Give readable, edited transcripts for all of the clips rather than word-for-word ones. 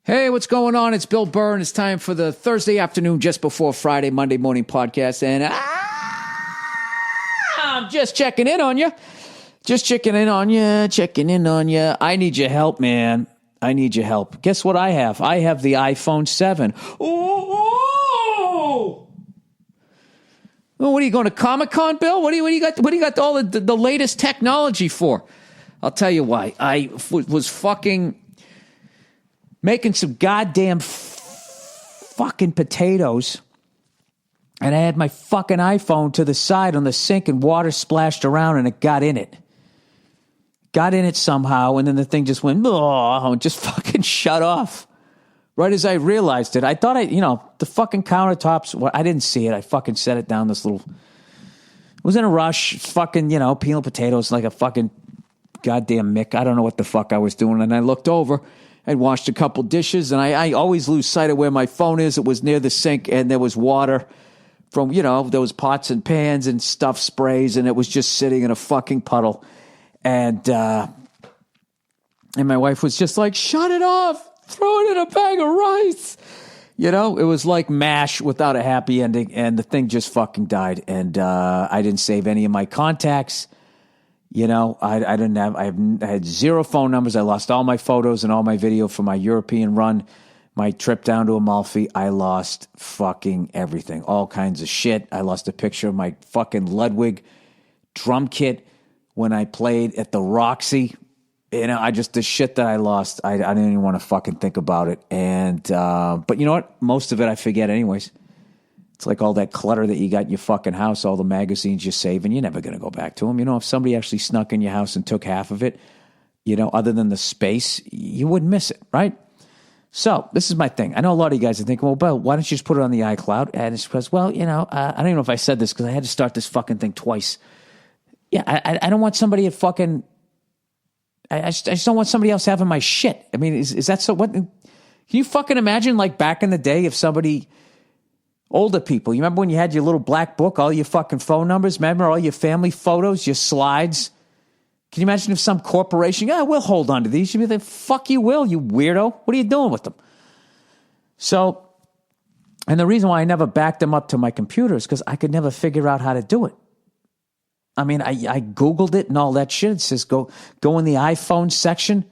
Hey, what's going on? It's Bill Burr, and it's time for the Thursday afternoon, just before Friday, Monday morning podcast. And I'm just checking in on you. Checking in on you. I need your help, man. I need your help. Guess what I have? I have the iPhone 7. Ooh! Well, what are you going to Comic-Con, Bill? What do you got? What do you got all the latest technology for? I'll tell you why. I was fucking making some goddamn fucking potatoes, and I had my fucking iPhone to the side on the sink, and water splashed around, and it got in it. Got in it somehow, and then the thing just went, oh, and just fucking shut off. Right as I realized it, I thought the fucking countertops, well, I didn't see it. I fucking set it down it was in a rush, fucking, peeling potatoes like a fucking goddamn Mick. I don't know what the fuck I was doing, and I looked over. I'd washed a couple dishes, and I always lose sight of where my phone is. It was near the sink, and there was water from, those pots and pans and stuff sprays, and it was just sitting in a fucking puddle. And my wife was just like, shut it off. Throw it in a bag of rice. It was like MASH without a happy ending, and the thing just fucking died. And I didn't save any of my contacts. I had zero phone numbers. I lost all my photos and all my video for my European run, my trip down to Amalfi. I lost fucking everything, all kinds of shit. I lost a picture of my fucking Ludwig drum kit when I played at the Roxy. The shit that I lost, I didn't even want to fucking think about it. And, but you know what? Most of it I forget anyways. It's like all that clutter that you got in your fucking house, all the magazines you're saving, you're never going to go back to them. If somebody actually snuck in your house and took half of it, other than the space, you wouldn't miss it, right? So this is my thing. I know a lot of you guys are thinking, well, Bill, why don't you just put it on the iCloud? And it's because, I don't even know if I said this because I had to start this fucking thing twice. Yeah, I don't want somebody at fucking... I just don't want somebody else having my shit. I mean, is that so? What? Can you fucking imagine, like, back in the day, if somebody... Older people, you remember when you had your little black book, all your fucking phone numbers? Remember all your family photos, your slides? Can you imagine if some corporation, we'll hold on to these. You'd be like, fuck you will, you weirdo. What are you doing with them? So, and the reason why I never backed them up to my computer is because I could never figure out how to do it. I mean, I Googled it and all that shit. It says go in the iPhone section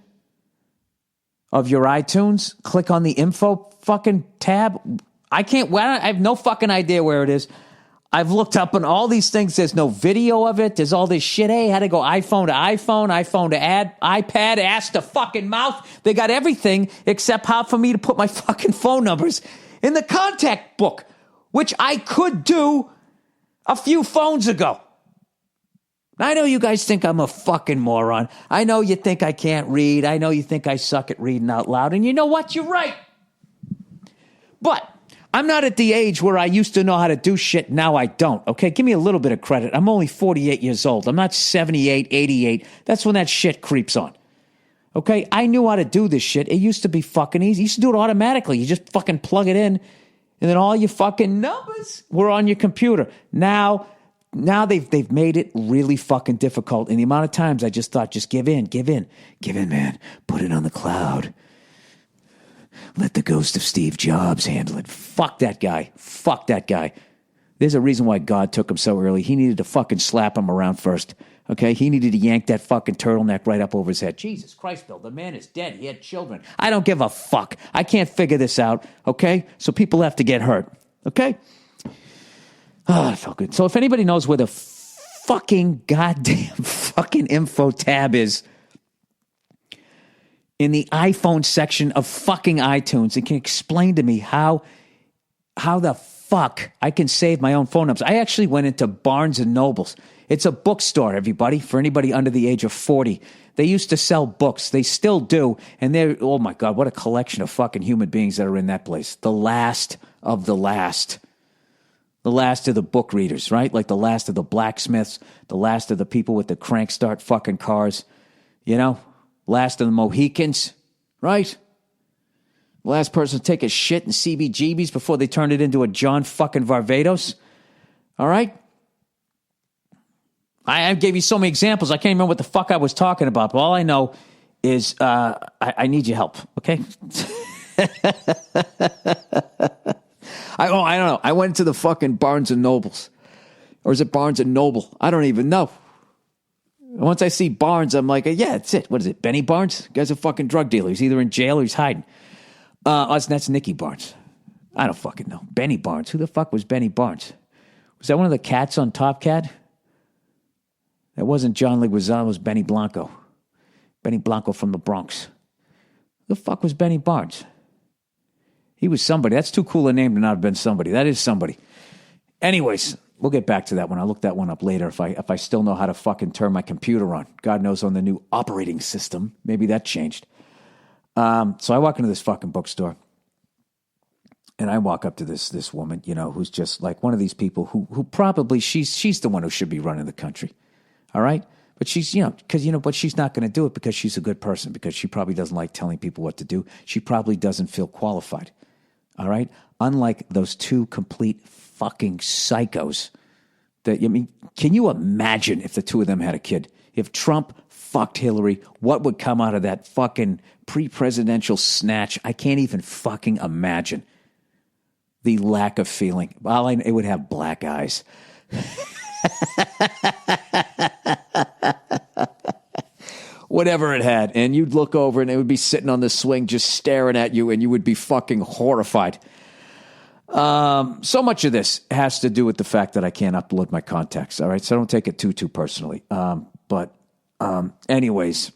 of your iTunes, click on the info fucking tab. I have no fucking idea where it is. I've looked up on all these things. There's no video of it. There's all this shit. Hey, had to go iPhone to iPad, ass to fucking mouth. They got everything except how for me to put my fucking phone numbers in the contact book, which I could do a few phones ago. I know you guys think I'm a fucking moron. I know you think I can't read. I know you think I suck at reading out loud. And you know what? You're right. But I'm not at the age where I used to know how to do shit. Now I don't. Okay, give me a little bit of credit. I'm only 48 years old. I'm not 78, 88. That's when that shit creeps on. Okay, I knew how to do this shit. It used to be fucking easy. You used to do it automatically. You just fucking plug it in, and then all your fucking numbers were on your computer. Now they've made it really fucking difficult. And the amount of times I just thought, just give in, man. Put it on the cloud. Let the ghost of Steve Jobs handle it. Fuck that guy. There's a reason why God took him so early. He needed to fucking slap him around first. Okay? He needed to yank that fucking turtleneck right up over his head. Jesus Christ, Bill, the man is dead. He had children. I don't give a fuck. I can't figure this out. Okay? So people have to get hurt. Okay? Oh, that felt good. So if anybody knows where the fucking goddamn fucking info tab is in the iPhone section of fucking iTunes, and can explain to me how the fuck I can save my own phone numbers. I actually went into Barnes and Nobles. It's a bookstore, everybody, for anybody under the age of 40. They used to sell books. They still do. And they're, oh my God, what a collection of fucking human beings that are in that place. The last of the last. The last of the book readers, right? Like the last of the blacksmiths, the last of the people with the crank start fucking cars, last of the Mohicans, right? Last person to take a shit in CBGBs before they turned it into a John fucking Varvatos. All right? I gave you so many examples, I can't remember what the fuck I was talking about, but all I know is I need your help, okay? I don't know. I went to the fucking Barnes and Nobles. Or is it Barnes and Noble? I don't even know. Once I see Barnes, I'm like, yeah, that's it. What is it? Benny Barnes? The guy's a fucking drug dealer. He's either in jail or he's hiding. That's Nicky Barnes. I don't fucking know. Benny Barnes. Who the fuck was Benny Barnes? Was that one of the cats on Top Cat? That wasn't John Leguizamo. It was Benny Blanco. Benny Blanco from the Bronx. Who the fuck was Benny Barnes? He was somebody. That's too cool a name to not have been somebody. That is somebody. Anyways, we'll get back to that one. I'll look that one up later if I still know how to fucking turn my computer on. God knows on the new operating system. Maybe that changed. So I walk into this fucking bookstore. And I walk up to this woman, you know, who's just like one of these people who probably she's the one who should be running the country. All right? But she's, but she's not going to do it because she's a good person, because she probably doesn't like telling people what to do. She probably doesn't feel qualified. All right? Unlike those two complete fucking psychos that, I mean, can you imagine if the two of them had a kid? If Trump fucked Hillary, what would come out of that fucking pre-presidential snatch? I can't even fucking imagine the lack of feeling. Well, it would have black eyes. Whatever it had. And you'd look over and it would be sitting on the swing just staring at you, and you would be fucking horrified. So much of this has to do with the fact that I can't upload my contacts. All right. So don't take it too personally. Anyways,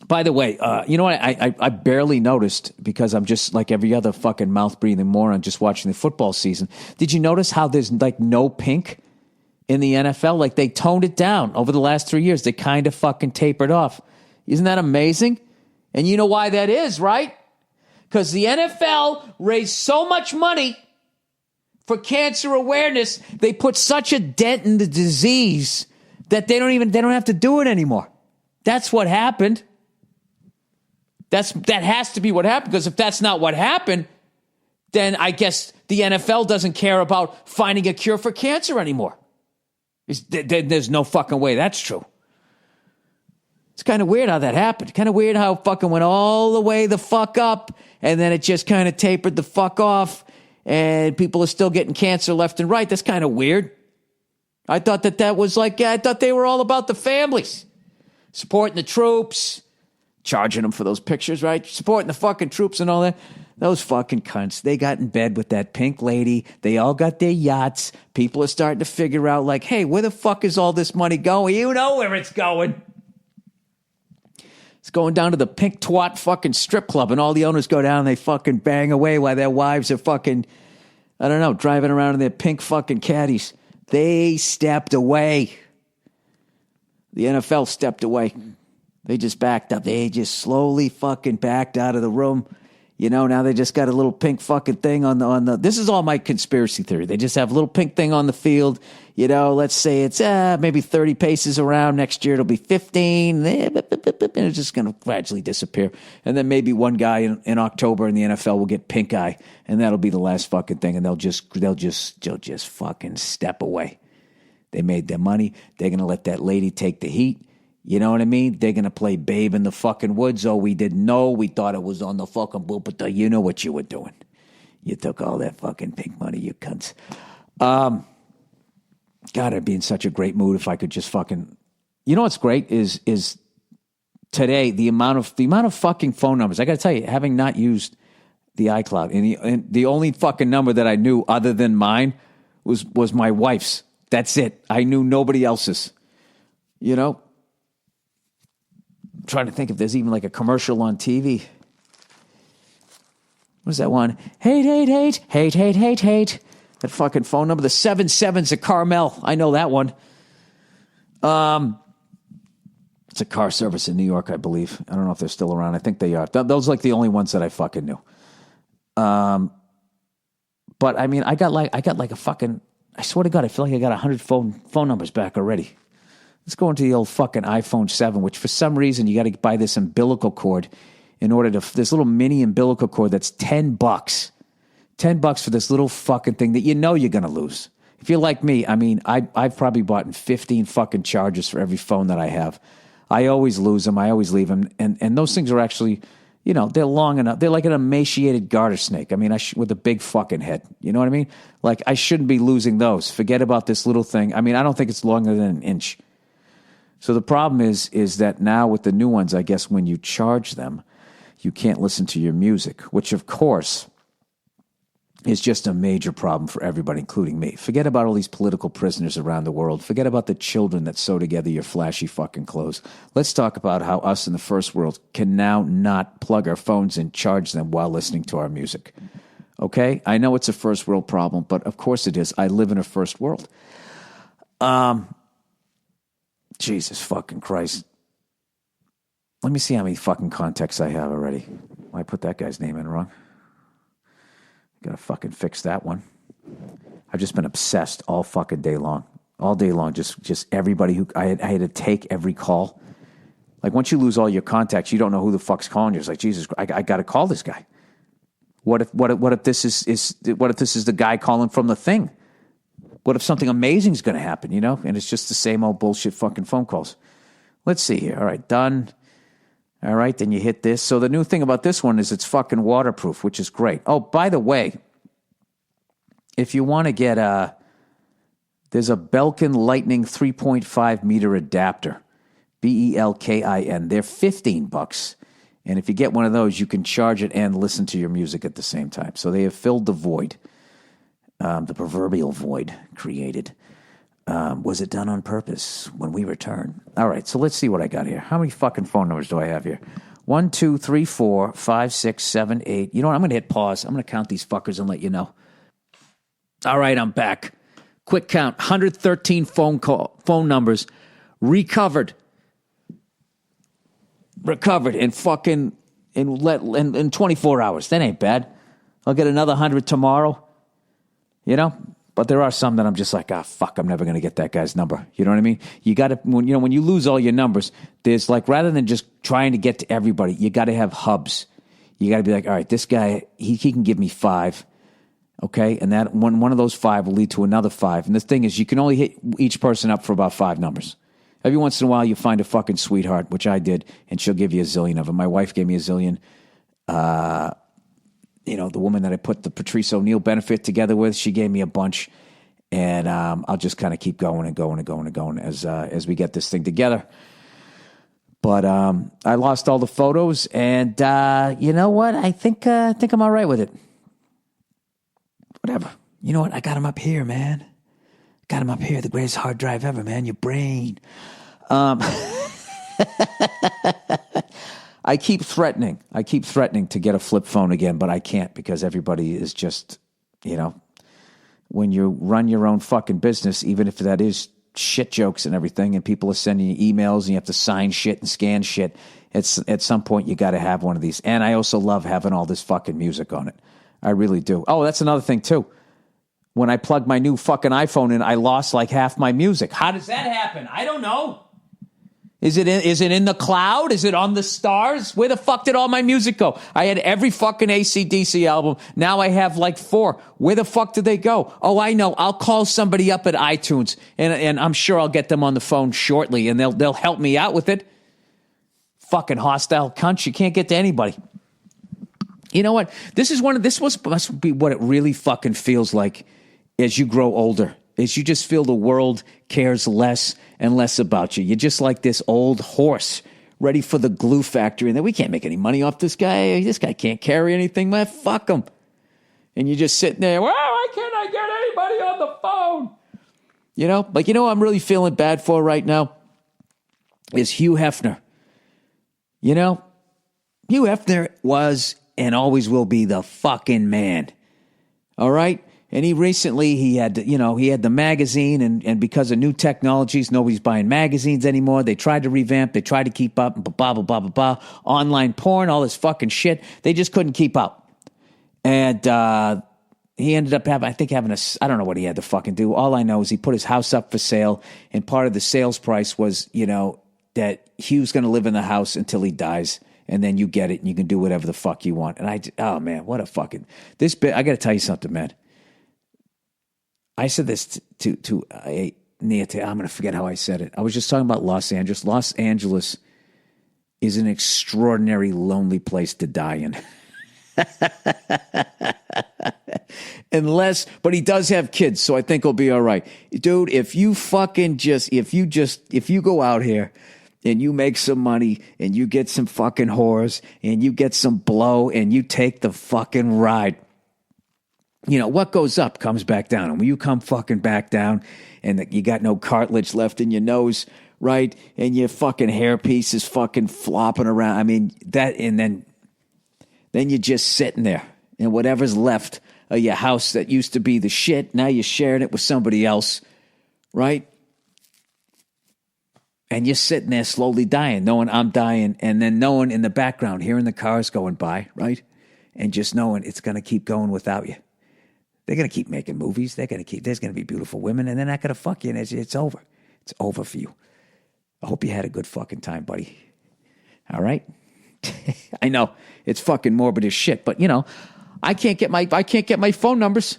by the way, you know what? I barely noticed, because I'm just like every other fucking mouth-breathing moron just watching the football season. Did you notice how there's like no pink in the NFL? Like they toned it down over the last 3 years. They kind of fucking tapered off. Isn't that amazing? And you know why that is, right? Because the NFL raised so much money for cancer awareness. They put such a dent in the disease that they don't have to do it anymore. That's what happened. That has to be what happened, because if that's not what happened, then I guess the NFL doesn't care about finding a cure for cancer anymore. There's no fucking way that's true. It's kind of weird how that happened. Kind of weird how it fucking went all the way the fuck up, and then it just kind of tapered the fuck off, and people are still getting cancer left and right. That's kind of weird. I thought that was like, I thought they were all about the families. Supporting the troops. Charging them for those pictures, right? Supporting the fucking troops and all that. Those fucking cunts. They got in bed with that pink lady. They all got their yachts. People are starting to figure out, like, hey, where the fuck is all this money going? You know where it's going. It's going down to the pink twat fucking strip club, and all the owners go down and they fucking bang away while their wives are fucking, I don't know, driving around in their pink fucking caddies. They stepped away. The NFL stepped away. They just backed up. They just slowly fucking backed out of the room. You know, now they just got a little pink fucking thing on the, this is all my conspiracy theory. They just have a little pink thing on the field. You know, let's say it's maybe 30 paces around. Next year it'll be 15. And it's just going to gradually disappear. And then maybe one guy in October in the NFL will get pink eye, and that'll be the last fucking thing. And they'll just fucking step away. They made their money. They're going to let that lady take the heat. You know what I mean? They're going to play Babe in the fucking Woods. Oh, we didn't know. We thought it was on the fucking boot, but you know what you were doing. You took all that fucking pink money, you cunts. God, I'd be in such a great mood if I could just fucking... You know what's great is today, the amount of fucking phone numbers. I got to tell you, having not used the iCloud, and the only fucking number that I knew other than mine was my wife's. That's it. I knew nobody else's. You know? I'm trying to think if there's even like a commercial on TV. What's that one? Hate. That fucking phone number. The 77's a Carmel. I know that one. It's a car service in New York, I believe. I don't know if they're still around. I think they are. Those are like the only ones that I fucking knew. But I mean, I got like a fucking, I swear to God, I feel like I got 100 phone numbers back already. Let's go into the old fucking iPhone 7, which for some reason you got to buy this umbilical cord in order to, this little mini umbilical cord that's $10. $10 for this little fucking thing that you know you're going to lose. If you're like me, I mean, I've probably bought 15 fucking chargers for every phone that I have. I always lose them. I always leave them. And those things are actually, You know, they're long enough. They're like an emaciated garter snake. I mean, with a big fucking head. You know what I mean? Like, I shouldn't be losing those. Forget about this little thing. I mean, I don't think it's longer than an inch. So the problem is that now with the new ones, I guess when you charge them, you can't listen to your music, which of course is just a major problem for everybody, including me. Forget about all these political prisoners around the world. Forget about the children that sew together your flashy fucking clothes. Let's talk about how us in the first world can now not plug our phones and charge them while listening to our music. Okay? I know it's a first world problem, but of course it is. I live in a first world. Jesus fucking Christ. Let me see how many fucking contacts I have already. I put that guy's name in wrong. Gotta fucking fix that one. I've just been obsessed all fucking day long. All day long, just everybody who... I had to take every call. Like, once you lose all your contacts, you don't know who the fuck's calling you. It's like, Jesus, I gotta call this guy. What if this is the guy calling from the thing? What if something amazing is going to happen, you know? And it's just the same old bullshit fucking phone calls. Let's see here. All right, done. All right, then you hit this. So the new thing about this one is it's fucking waterproof, which is great. Oh, by the way, if you want to get there's a Belkin Lightning 3.5 meter adapter, Belkin. They're $15. And if you get one of those, you can charge it and listen to your music at the same time. So they have filled the void. The proverbial void created. Was it done on purpose? When we return. All right, so let's see what I got here. How many fucking phone numbers do I have here? 1, 2, 3, 4, 5, 6, 7, 8. You know what? I'm going to hit pause. I'm going to count these fuckers and let you know. All right, I'm back. Quick count. 113 phone numbers recovered in fucking in 24 hours. That ain't bad. I'll get another 100 tomorrow. You know, but there are some that I'm just like, fuck, I'm never going to get that guy's number. You know what I mean? You got to, when you lose all your numbers, there's like, rather than just trying to get to everybody, you got to have hubs. You got to be like, all right, this guy, he can give me 5. Okay. And that one of those 5 will lead to another 5. And the thing is, you can only hit each person up for about 5 numbers. Every once in a while, you find a fucking sweetheart, which I did, and she'll give you a zillion of them. My wife gave me a zillion. You know, the woman that I put the Patrice O'Neill benefit together with, she gave me a bunch. And I'll just kind of keep going and going and going and going as we get this thing together. But I lost all the photos, and you know what? I think I'm all right with it. Whatever. You know what? I got them up here, man. Got them up here. The greatest hard drive ever, man. Your brain. I keep threatening to get a flip phone again, but I can't because everybody is just, you know, when you run your own fucking business, even if that is shit jokes and everything, and people are sending you emails and you have to sign shit and scan shit, at some point you got to have one of these. And I also love having all this fucking music on it. I really do. Oh, that's another thing too. When I plugged my new fucking iPhone in, I lost like half my music. How does that happen? I don't know. Is it in the cloud? Is it on the stars? Where the fuck did all my music go? I had every fucking AC/DC album. Now I have like 4. Where the fuck did they go? Oh, I know. I'll call somebody up at iTunes, and I'm sure I'll get them on the phone shortly, and they'll help me out with it. Fucking hostile cunts. You can't get to anybody. You know what? Must be what it really fucking feels like as you grow older. Is you just feel the world cares less and less about you. You're just like this old horse ready for the glue factory. And then we can't make any money off this guy. This guy can't carry anything, man. Fuck him. And you're just sitting there, well, why can't I get anybody on the phone? You know, like, you know what I'm really feeling bad for right now is Hugh Hefner. You know, Hugh Hefner was and always will be the fucking man. All right? And he had the magazine, and because of new technologies, nobody's buying magazines anymore. They tried to revamp, they tried to keep up, blah, blah, blah, blah, blah. Online porn, all this fucking shit. They just couldn't keep up. And he ended up having I don't know what he had to fucking do. All I know is he put his house up for sale, and part of the sales price was, you know, that Hugh's going to live in the house until he dies. And then you get it, and you can do whatever the fuck you want. And oh man, what a fucking, this bit, I got to tell you something, man. I said this to Nia. I'm going to forget how I said it. I was just talking about Los Angeles. Los Angeles is an extraordinary lonely place to die in. But he does have kids, so I think he'll be all right. Dude, if you go out here and you make some money and you get some fucking whores and you get some blow and you take the fucking ride, you know, what goes up comes back down. And when you come fucking back down and you got no cartilage left in your nose, right? And your fucking hairpiece is fucking flopping around. I mean, then you're just sitting there. And whatever's left of your house that used to be the shit, now you're sharing it with somebody else, right? And you're sitting there slowly dying, knowing I'm dying, and then knowing in the background, hearing the cars going by, right? And just knowing it's going to keep going without you. They're going to keep making movies. There's going to be beautiful women, and they're not going to fuck you, and it's over. It's over for you. I hope you had a good fucking time, buddy. All right? I know, it's fucking morbid as shit, but, you know, I can't get my phone numbers.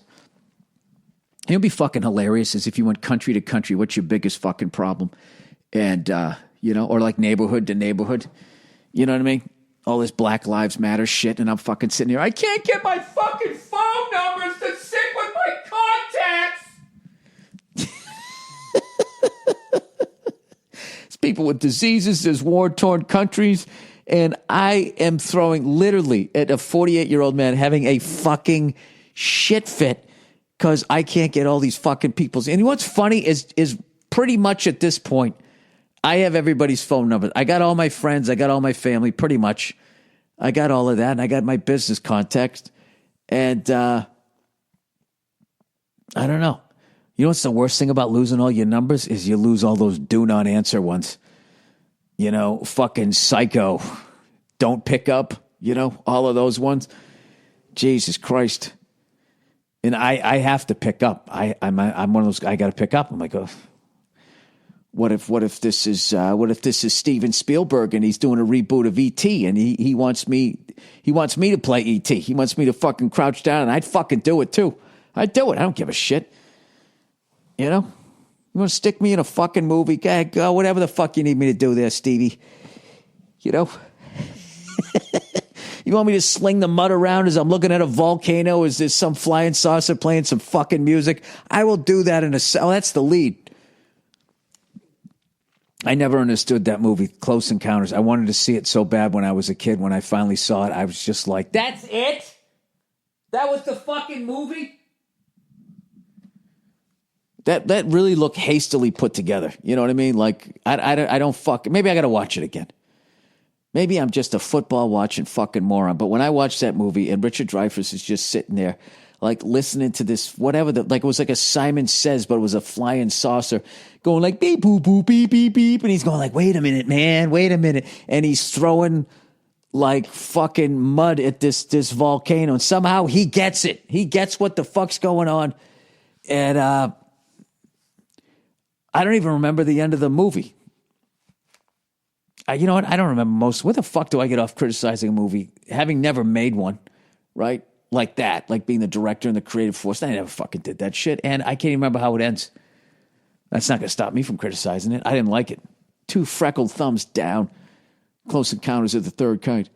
It'll be fucking hilarious as if you went country to country. What's your biggest fucking problem? And, you know, or like neighborhood to neighborhood. You know what I mean? All this Black Lives Matter shit. And I'm fucking sitting here. I can't get my fucking phone numbers to sync with my contacts. There's people with diseases. There's war-torn countries. And I am throwing literally at a 48-year-old man having a fucking shit fit because I can't get all these fucking people's. And what's funny is pretty much at this point, I have everybody's phone number. I got all my friends. I got all my family, pretty much. I got all of that. And I got my business context. And I don't know. You know what's the worst thing about losing all your numbers is you lose all those do not answer ones. You know, fucking psycho, don't pick up, you know, all of those ones. Jesus Christ. And I have to pick up. I'm one of those, I got to pick up. I'm like, oh, what if this is Steven Spielberg and he's doing a reboot of E.T. and he wants me to play E.T. He wants me to fucking crouch down and I'd fucking do it too. I'd do it. I don't give a shit. You know? You want to stick me in a fucking movie? Go, whatever the fuck you need me to do there, Stevie. You know? You want me to sling the mud around as I'm looking at a volcano? Is there some flying saucer playing some fucking music? I will do that in a... Oh, that's the lead. I never understood that movie, Close Encounters. I wanted to see it so bad when I was a kid. When I finally saw it, I was just like, that's it? That was the fucking movie? That really looked hastily put together. You know what I mean? Like, I don't fucking... Maybe I got to watch it again. Maybe I'm just a football watching fucking moron. But when I watched that movie and Richard Dreyfuss is just sitting there, like listening to this, whatever, like it was like a Simon Says, but it was a flying saucer going like beep, boop, boop, beep, beep, beep. And he's going like, wait a minute, man, wait a minute. And he's throwing like fucking mud at this volcano. And somehow he gets it. He gets what the fuck's going on. And, I don't even remember the end of the movie. You know what? I don't remember most. Where the fuck do I get off criticizing a movie? Having never made one, right? Like that, like being the director and the creative force. I never fucking did that shit. And I can't even remember how it ends. That's not going to stop me from criticizing it. I didn't like it. 2 freckled thumbs down. Close Encounters of the Third Kind.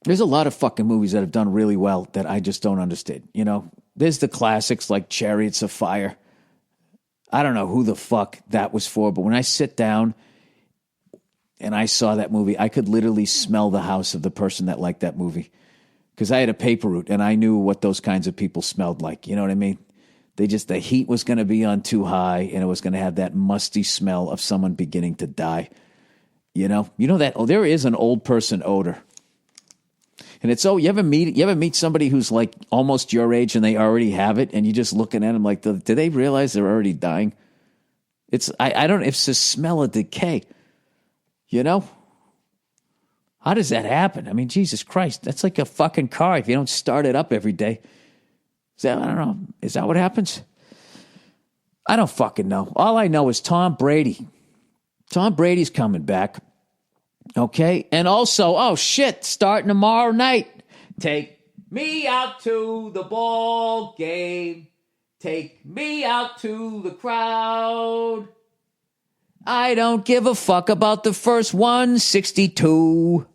There's a lot of fucking movies that have done really well that I just don't understand. You know, there's the classics like Chariots of Fire. I don't know who the fuck that was for, but when I sit down and I saw that movie, I could literally smell the house of the person that liked that movie. Because I had a paper route and I knew what those kinds of people smelled like. You know what I mean? The heat was going to be on too high and it was going to have that musty smell of someone beginning to die. You know that, there is an old person odor. And it's, you ever meet somebody who's like almost your age and they already have it and you're just looking at them like, do they realize they're already dying? I don't, it's the smell of decay, you know? How does that happen? I mean, Jesus Christ, that's like a fucking car if you don't start it up every day. I don't know. Is that what happens? I don't fucking know. All I know is Tom Brady. Tom Brady's coming back. Okay, and also, oh shit, starting tomorrow night. Take me out to the ball game. Take me out to the crowd. I don't give a fuck about the first 162.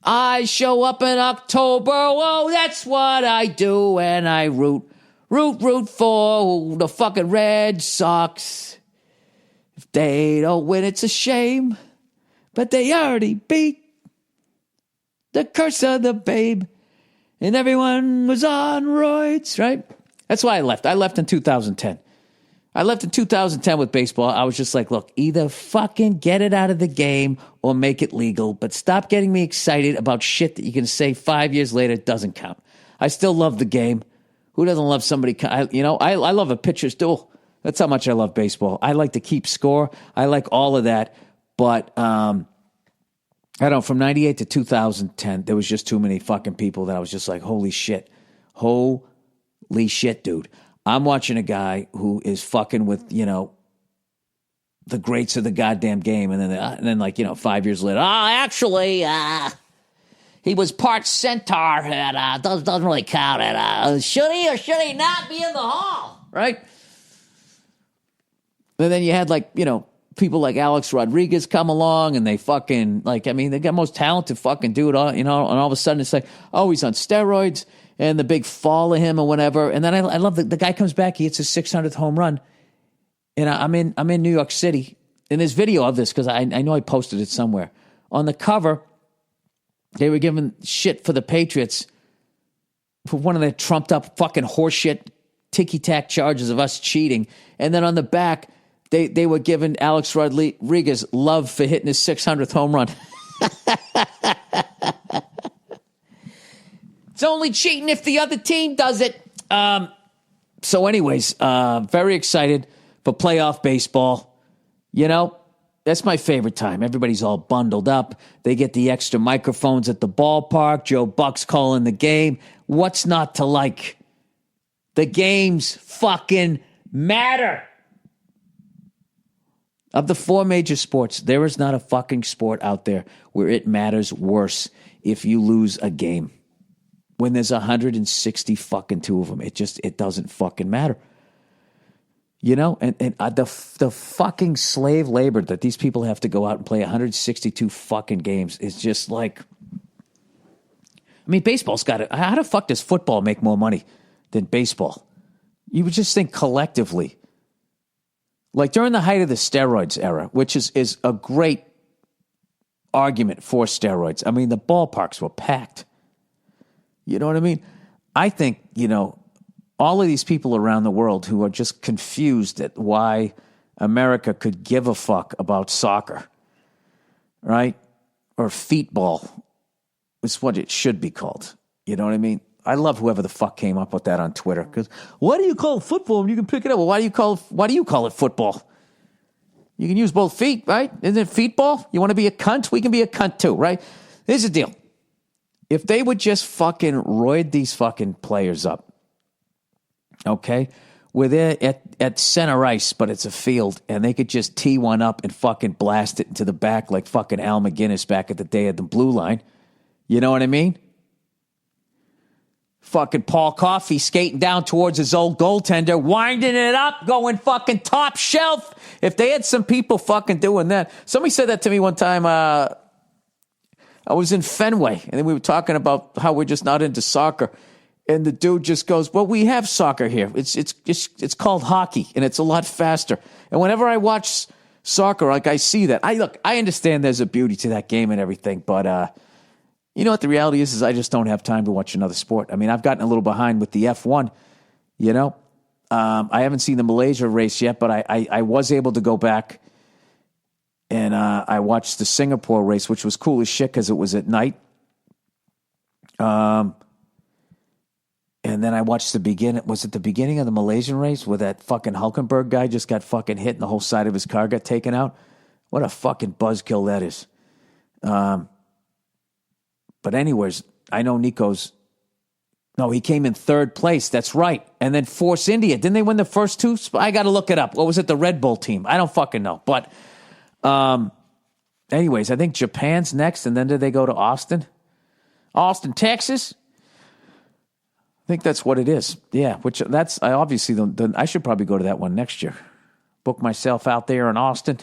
I show up in October, whoa, that's what I do, and I root for the fucking Red Sox. If they don't win, it's a shame, but they already beat the curse of the babe, and everyone was on roids, right? That's why I left. I left in 2010. I left in 2010 with baseball. I was just like, look, either fucking get it out of the game or make it legal, but stop getting me excited about shit that you can say 5 years later doesn't count. I still love the game. Who doesn't love somebody? I love a pitcher's duel. That's how much I love baseball. I like to keep score. I like all of that. But, I don't know, from 98 to 2010, there was just too many fucking people that I was just like, holy shit. Holy shit, dude. I'm watching a guy who is fucking with, the greats of the goddamn game. And then 5 years later, actually, he was part centaur. And doesn't really count. And should he or should he not be in the hall? Right? And then you had people like Alex Rodriguez come along and they fucking, they got most talented fucking dude, and all of a sudden it's like, oh, he's on steroids. And the big fall of him or whatever. And then I love the guy comes back, he hits his 600th home run. And I'm in New York City. And there's video of this because I know I posted it somewhere. On the cover, they were giving shit for the Patriots for one of their trumped up fucking horseshit ticky-tack charges of us cheating. And then on the back, they were giving Alex Rodriguez love for hitting his 600th home run. It's only cheating if the other team does it. So anyways, very excited for playoff baseball. That's my favorite time. Everybody's all bundled up. They get the extra microphones at the ballpark. Joe Buck's calling the game. What's not to like? The games fucking matter. Of the four major sports, there is not a fucking sport out there where it matters worse if you lose a game. When there's 160 fucking two of them, it doesn't fucking matter. The fucking slave labor that these people have to go out and play 162 fucking games is just like, baseball's got it. How the fuck does football make more money than baseball? You would just think collectively. Like during the height of the steroids era, which is a great argument for steroids. The ballparks were packed. You know what I mean? I think, all of these people around the world who are just confused at why America could give a fuck about soccer, right? Or feetball is what it should be called. You know what I mean? I love whoever the fuck came up with that on Twitter. Because why do you call it football when you can pick it up? Well, why do you call it football? You can use both feet, right? Isn't it feetball? You want to be a cunt? We can be a cunt too, right? Here's the deal. If they would just fucking roid these fucking players up, okay, where they're at center ice, but it's a field, and they could just tee one up and fucking blast it into the back like fucking Al McGinnis back at the day of the blue line. You know what I mean? Fucking Paul Coffey skating down towards his old goaltender, winding it up, going fucking top shelf. If they had some people fucking doing that. Somebody said that to me one time. I was in Fenway, and then we were talking about how we're just not into soccer. And the dude just goes, well, we have soccer here. It's called hockey, and it's a lot faster. And whenever I watch soccer, I see that. I understand there's a beauty to that game and everything, but you know what the reality is I just don't have time to watch another sport. I've gotten a little behind with the F1, I haven't seen the Malaysia race yet, but I was able to go back and I watched the Singapore race, which was cool as shit because it was at night. And then I watched the beginning. Was it the beginning of the Malaysian race where that fucking Hulkenberg guy just got fucking hit and the whole side of his car got taken out? What a fucking buzzkill that is. But anyways, I know Nico's... No, he came in third place. That's right. And then Force India. Didn't they win the first two? I got to look it up. What was it? The Red Bull team. I don't fucking know. But anyways, I think Japan's next. And then did they go to Austin? Austin, Texas? I think that's what it is. Yeah, which that's... I obviously... I should probably go to that one next year. Book myself out there in Austin.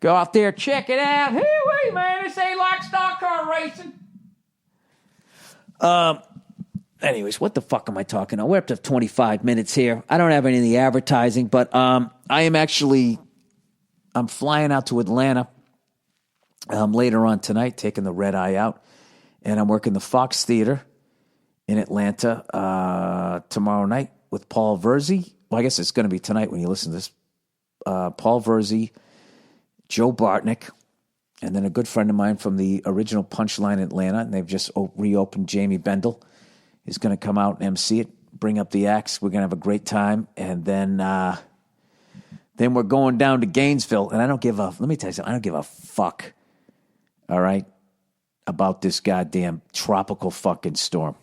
Go out there, check it out. Hey, man, this ain't like stock car racing. Anyways, what the fuck am I talking about? We're up to 25 minutes here. I don't have any of the advertising, but I'm flying out to Atlanta later on tonight, taking the red eye out, and I'm working the Fox Theater in Atlanta tomorrow night with Paul Verzi. Well, I guess it's going to be tonight when you listen to this. Paul Verzi, Joe Bartnick, and then a good friend of mine from the original Punchline in Atlanta, and they've just reopened. Jamie Bendel is going to come out and MC it, bring up the acts. We're going to have a great time, and then we're going down to Gainesville, and let me tell you something, I don't give a fuck, all right, about this goddamn tropical fucking storm.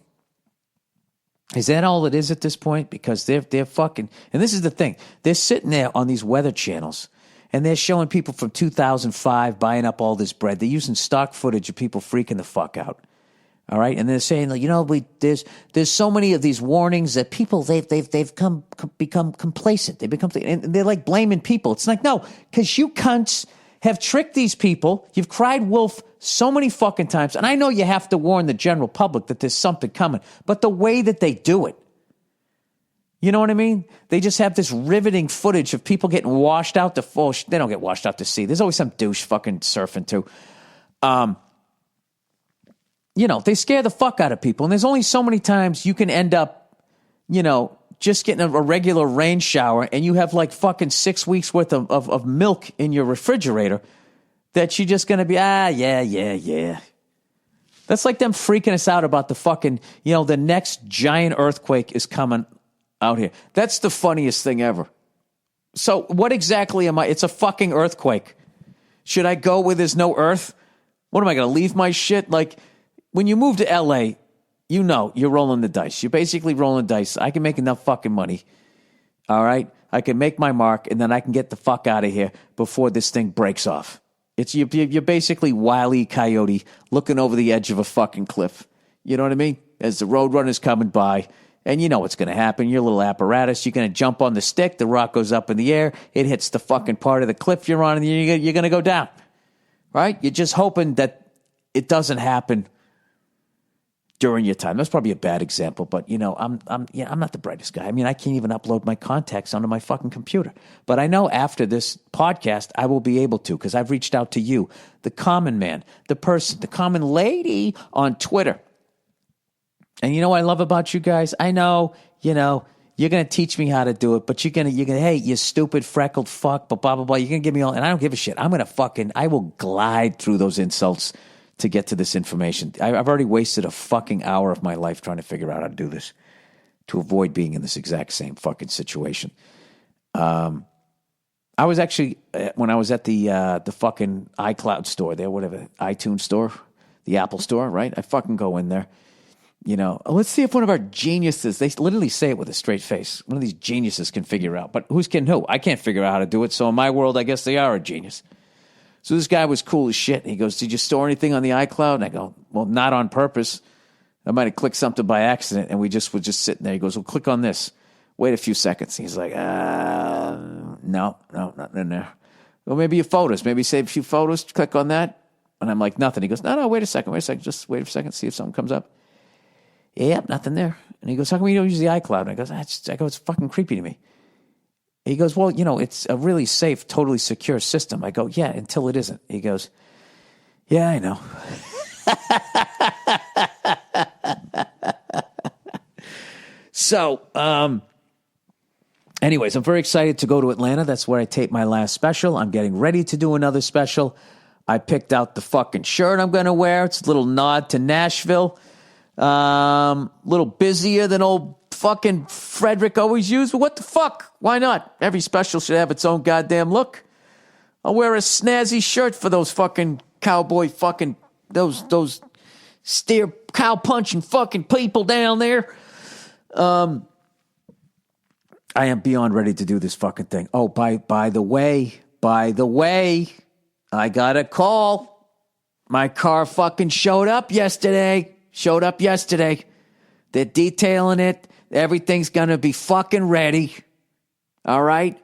Is that all it is at this point? Because they're fucking, and this is the thing, they're sitting there on these weather channels, and they're showing people from 2005 buying up all this bread. They're using stock footage of people freaking the fuck out. All right, and they're saying, like, there's so many of these warnings that people they've become complacent. And they're like blaming people. It's like, no, because you cunts have tricked these people. You've cried wolf so many fucking times, and I know you have to warn the general public that there's something coming, but the way that they do it, you know what I mean? They just have this riveting footage of people getting washed out to full. They don't get washed out to sea. There's always some douche fucking surfing too. They scare the fuck out of people, and there's only so many times you can end up, just getting a regular rain shower, and you have like fucking 6 weeks worth of milk in your refrigerator that you're just going to be, yeah. That's like them freaking us out about the fucking, the next giant earthquake is coming out here. That's the funniest thing ever. So what exactly am I? It's a fucking earthquake. Should I go where there's no earth? What am I going to leave my shit? Like, when you move to L.A., you're rolling the dice. You're basically rolling the dice. I can make enough fucking money, all right? I can make my mark, and then I can get the fuck out of here before this thing breaks off. You're basically Wile E. Coyote looking over the edge of a fucking cliff. You know what I mean? As the roadrunner's coming by, and you know what's going to happen. Your little apparatus, you're going to jump on the stick. The rock goes up in the air. It hits the fucking part of the cliff you're on, and you're going to go down, right? You're just hoping that it doesn't happen during your time. That's probably a bad example, but I'm not the brightest guy. I mean, I can't even upload my contacts onto my fucking computer. But I know after this podcast, I will be able to, because I've reached out to you, the common man, the person, the common lady on Twitter. And you know what I love about you guys? I know, you're going to teach me how to do it, but you're going to, hey, you stupid freckled fuck, blah, blah, blah, blah. You're going to give me all, and I don't give a shit. I will glide through those insults to get to this information. I've already wasted a fucking hour of my life trying to figure out how to do this to avoid being in this exact same fucking situation. I was actually, when I was at the fucking iCloud store there, whatever, iTunes store, the Apple store, right? I fucking go in there, let's see if one of our geniuses, they literally say it with a straight face, one of these geniuses can figure out, but who? I can't figure out how to do it, so in my world, I guess they are a genius. So this guy was cool as shit. He goes, did you store anything on the iCloud? And I go, well, not on purpose. I might have clicked something by accident, and we were just sitting there. He goes, well, click on this. Wait a few seconds. He's like, no, nothing in there. Well, maybe your photos. Maybe save a few photos. Click on that. And I'm like, nothing. He goes, no, wait a second. Just wait a second. See if something comes up. Yep, nothing there. And he goes, how come you don't use the iCloud? And I go, it's fucking creepy to me. He goes, well, it's a really safe, totally secure system. I go, yeah, until it isn't. He goes, yeah, I know. So, anyways, I'm very excited to go to Atlanta. That's where I taped my last special. I'm getting ready to do another special. I picked out the fucking shirt I'm going to wear. It's a little nod to Nashville. Little busier than old fucking Frederick always used, but what the fuck? Why not? Every special should have its own goddamn look. I'll wear a snazzy shirt for those fucking cowboy fucking, those steer cow punching fucking people down there. I am beyond ready to do this fucking thing. Oh, by the way, I got a call. My car fucking showed up yesterday. They're detailing it. Everything's going to be fucking ready. All right?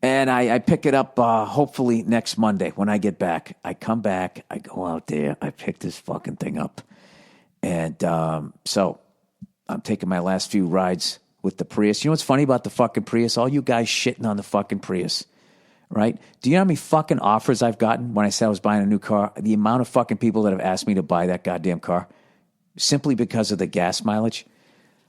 And I pick it up hopefully next Monday when I get back. I come back, I go out there, I pick this fucking thing up. And so I'm taking my last few rides with the Prius. You know what's funny about the fucking Prius? All you guys shitting on the fucking Prius, right? Do you know how many fucking offers I've gotten when I said I was buying a new car? The amount of fucking people that have asked me to buy that goddamn car simply because of the gas mileage.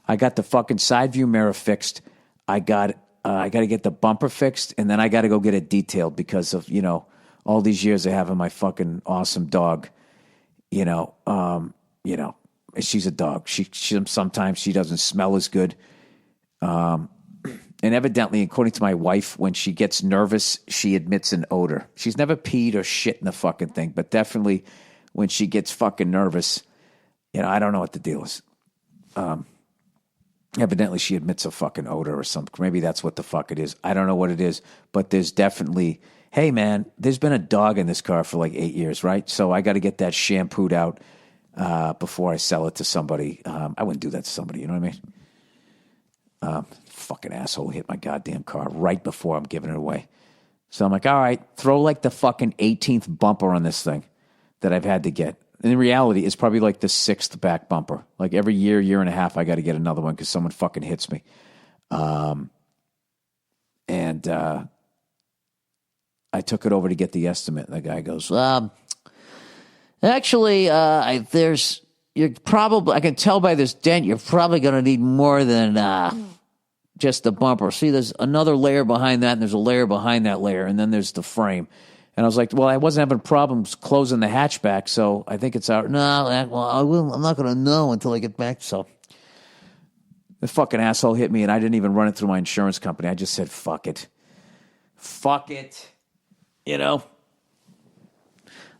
I got the fucking side view mirror fixed. I got to get the bumper fixed, and then I got to go get it detailed because of, all these years of having my fucking awesome dog. She's a dog. She sometimes she doesn't smell as good. And evidently, according to my wife, when she gets nervous, she emits an odor. She's never peed or shit in the fucking thing, but definitely when she gets fucking nervous, I don't know what the deal is. Evidently, she emits a fucking odor or something. Maybe that's what the fuck it is. I don't know what it is, but there's definitely, hey man, there's been a dog in this car for like 8 years, right? So I got to get that shampooed out before I sell it to somebody. I wouldn't do that to somebody, you know what I mean? Fucking asshole hit my goddamn car right before I'm giving it away. So I'm like, all right, throw like the fucking 18th bumper on this thing that I've had to get. And in reality, it's probably like the 6th back bumper. Like every year and a half, I got to get another one because someone fucking hits me. I took it over to get the estimate. And the guy goes, actually, I can tell by this dent, you're probably going to need more than just the bumper. See, there's another layer behind that, and there's a layer behind that layer, and then there's the frame. And I was like, well, I wasn't having problems closing the hatchback, so I think it's out. No, well, I'm not going to know until I get back. So the fucking asshole hit me, and I didn't even run it through my insurance company. I just said, fuck it. Fuck it. I'm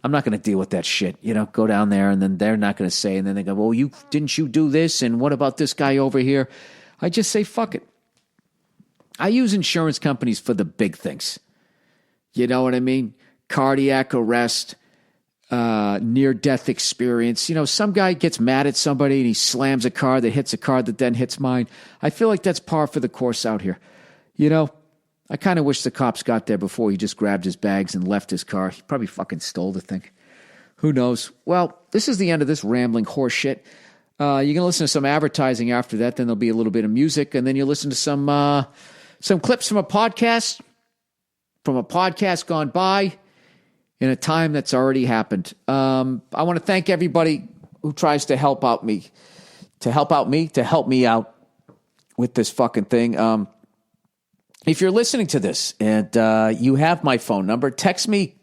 not going to deal with that shit. Go down there, and then they're not going to say, and then they go, well, didn't you do this, and what about this guy over here? I just say, fuck it. I use insurance companies for the big things. You know what I mean? Cardiac arrest, near-death experience. Some guy gets mad at somebody and he slams a car that hits a car that then hits mine. I feel like that's par for the course out here. I kind of wish the cops got there before he just grabbed his bags and left his car. He probably fucking stole the thing. Who knows? Well, this is the end of this rambling horse shit. You're going to listen to some advertising after that. Then there'll be a little bit of music. And then you'll listen to some clips from a podcast gone by in a time that's already happened. I want to thank everybody who tries to help me out with this fucking thing. If you're listening to this and you have my phone number, text me,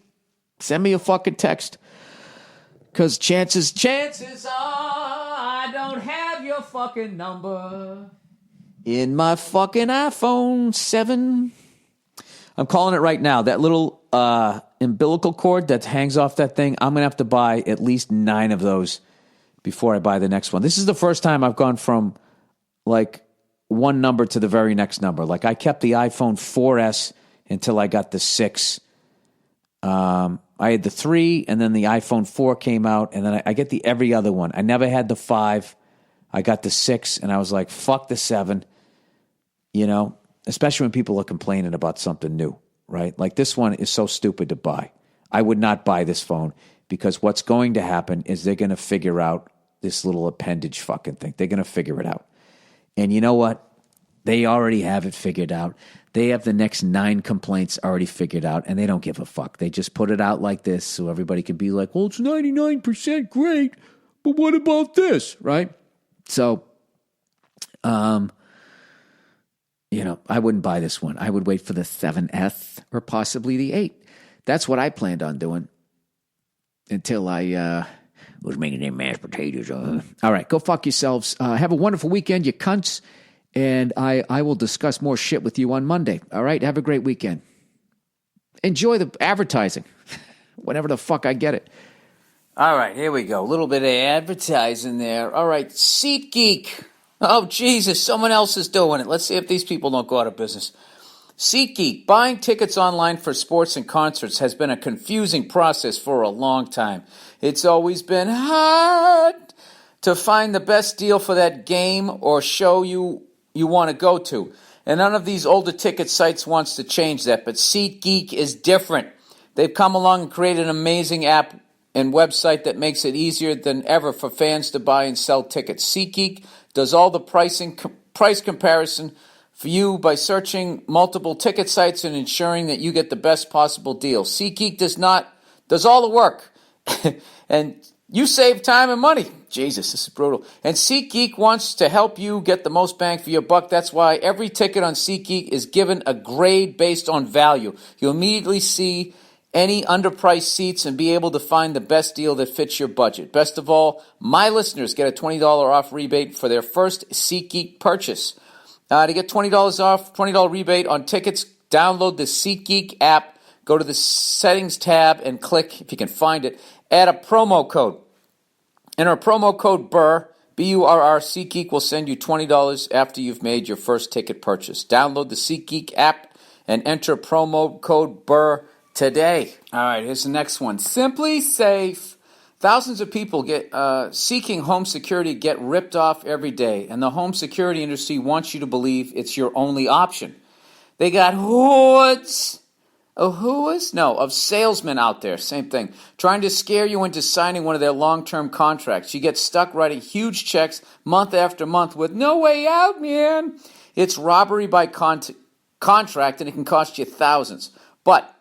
send me a fucking text. Because chances are I don't have your fucking number in my fucking iPhone 7. I'm calling it right now. That little umbilical cord that hangs off that thing, I'm going to have to buy at least 9 of those before I buy the next one. This is the first time I've gone from like one number to the very next number. Like I kept the iPhone 4S until I got the 6. I had the 3, and then the iPhone 4 came out, and then I get the every other one. I never had the 5. I got the 6, and I was like, fuck the 7, especially when people are complaining about something new, right? Like this one is so stupid to buy. I would not buy this phone because what's going to happen is they're going to figure out this little appendage fucking thing. They're going to figure it out. And you know what? They already have it figured out. They have the next 9 complaints already figured out, and they don't give a fuck. They just put it out like this so everybody can be like, well, it's 99% great, but what about this, right? So, I wouldn't buy this one. I would wait for the 7S or possibly the 8. That's what I planned on doing until I was making them mashed potatoes. All right, go fuck yourselves. Have a wonderful weekend, you cunts. And I will discuss more shit with you on Monday. All right? Have a great weekend. Enjoy the advertising. Whenever the fuck I get it. All right, here we go. A little bit of advertising there. All right, SeatGeek. Oh, Jesus, someone else is doing it. Let's see if these people don't go out of business. SeatGeek. Buying tickets online for sports and concerts has been a confusing process for a long time. It's always been hard to find the best deal for that game or show you want to go to. And none of these older ticket sites wants to change that. But SeatGeek is different. They've come along and created an amazing app and website that makes it easier than ever for fans to buy and sell tickets. SeatGeek does all the price comparison for you by searching multiple ticket sites and ensuring that you get the best possible deal. SeatGeek does all the work. And you save time and money. Jesus, this is brutal. And SeatGeek wants to help you get the most bang for your buck. That's why every ticket on SeatGeek is given a grade based on value. You'll immediately see any underpriced seats and be able to find the best deal that fits your budget. Best of all, my listeners get a $20 off rebate for their first SeatGeek purchase. To get $20 off, $20 rebate on tickets, download the SeatGeek app, go to the settings tab and click, if you can find it, add a promo code. Enter a promo code Burr, B-U-R-R. SeatGeek will send you $20 after you've made your first ticket purchase. Download the SeatGeek app and enter promo code Burr today. All right, here's the next one. Simply Safe. Thousands of people seeking home security get ripped off every day, and the home security industry wants you to believe it's your only option. They got of salesmen out there, same thing, trying to scare you into signing one of their long-term contracts. You get stuck writing huge checks month after month with no way out, man. It's robbery by contract, and it can cost you thousands, but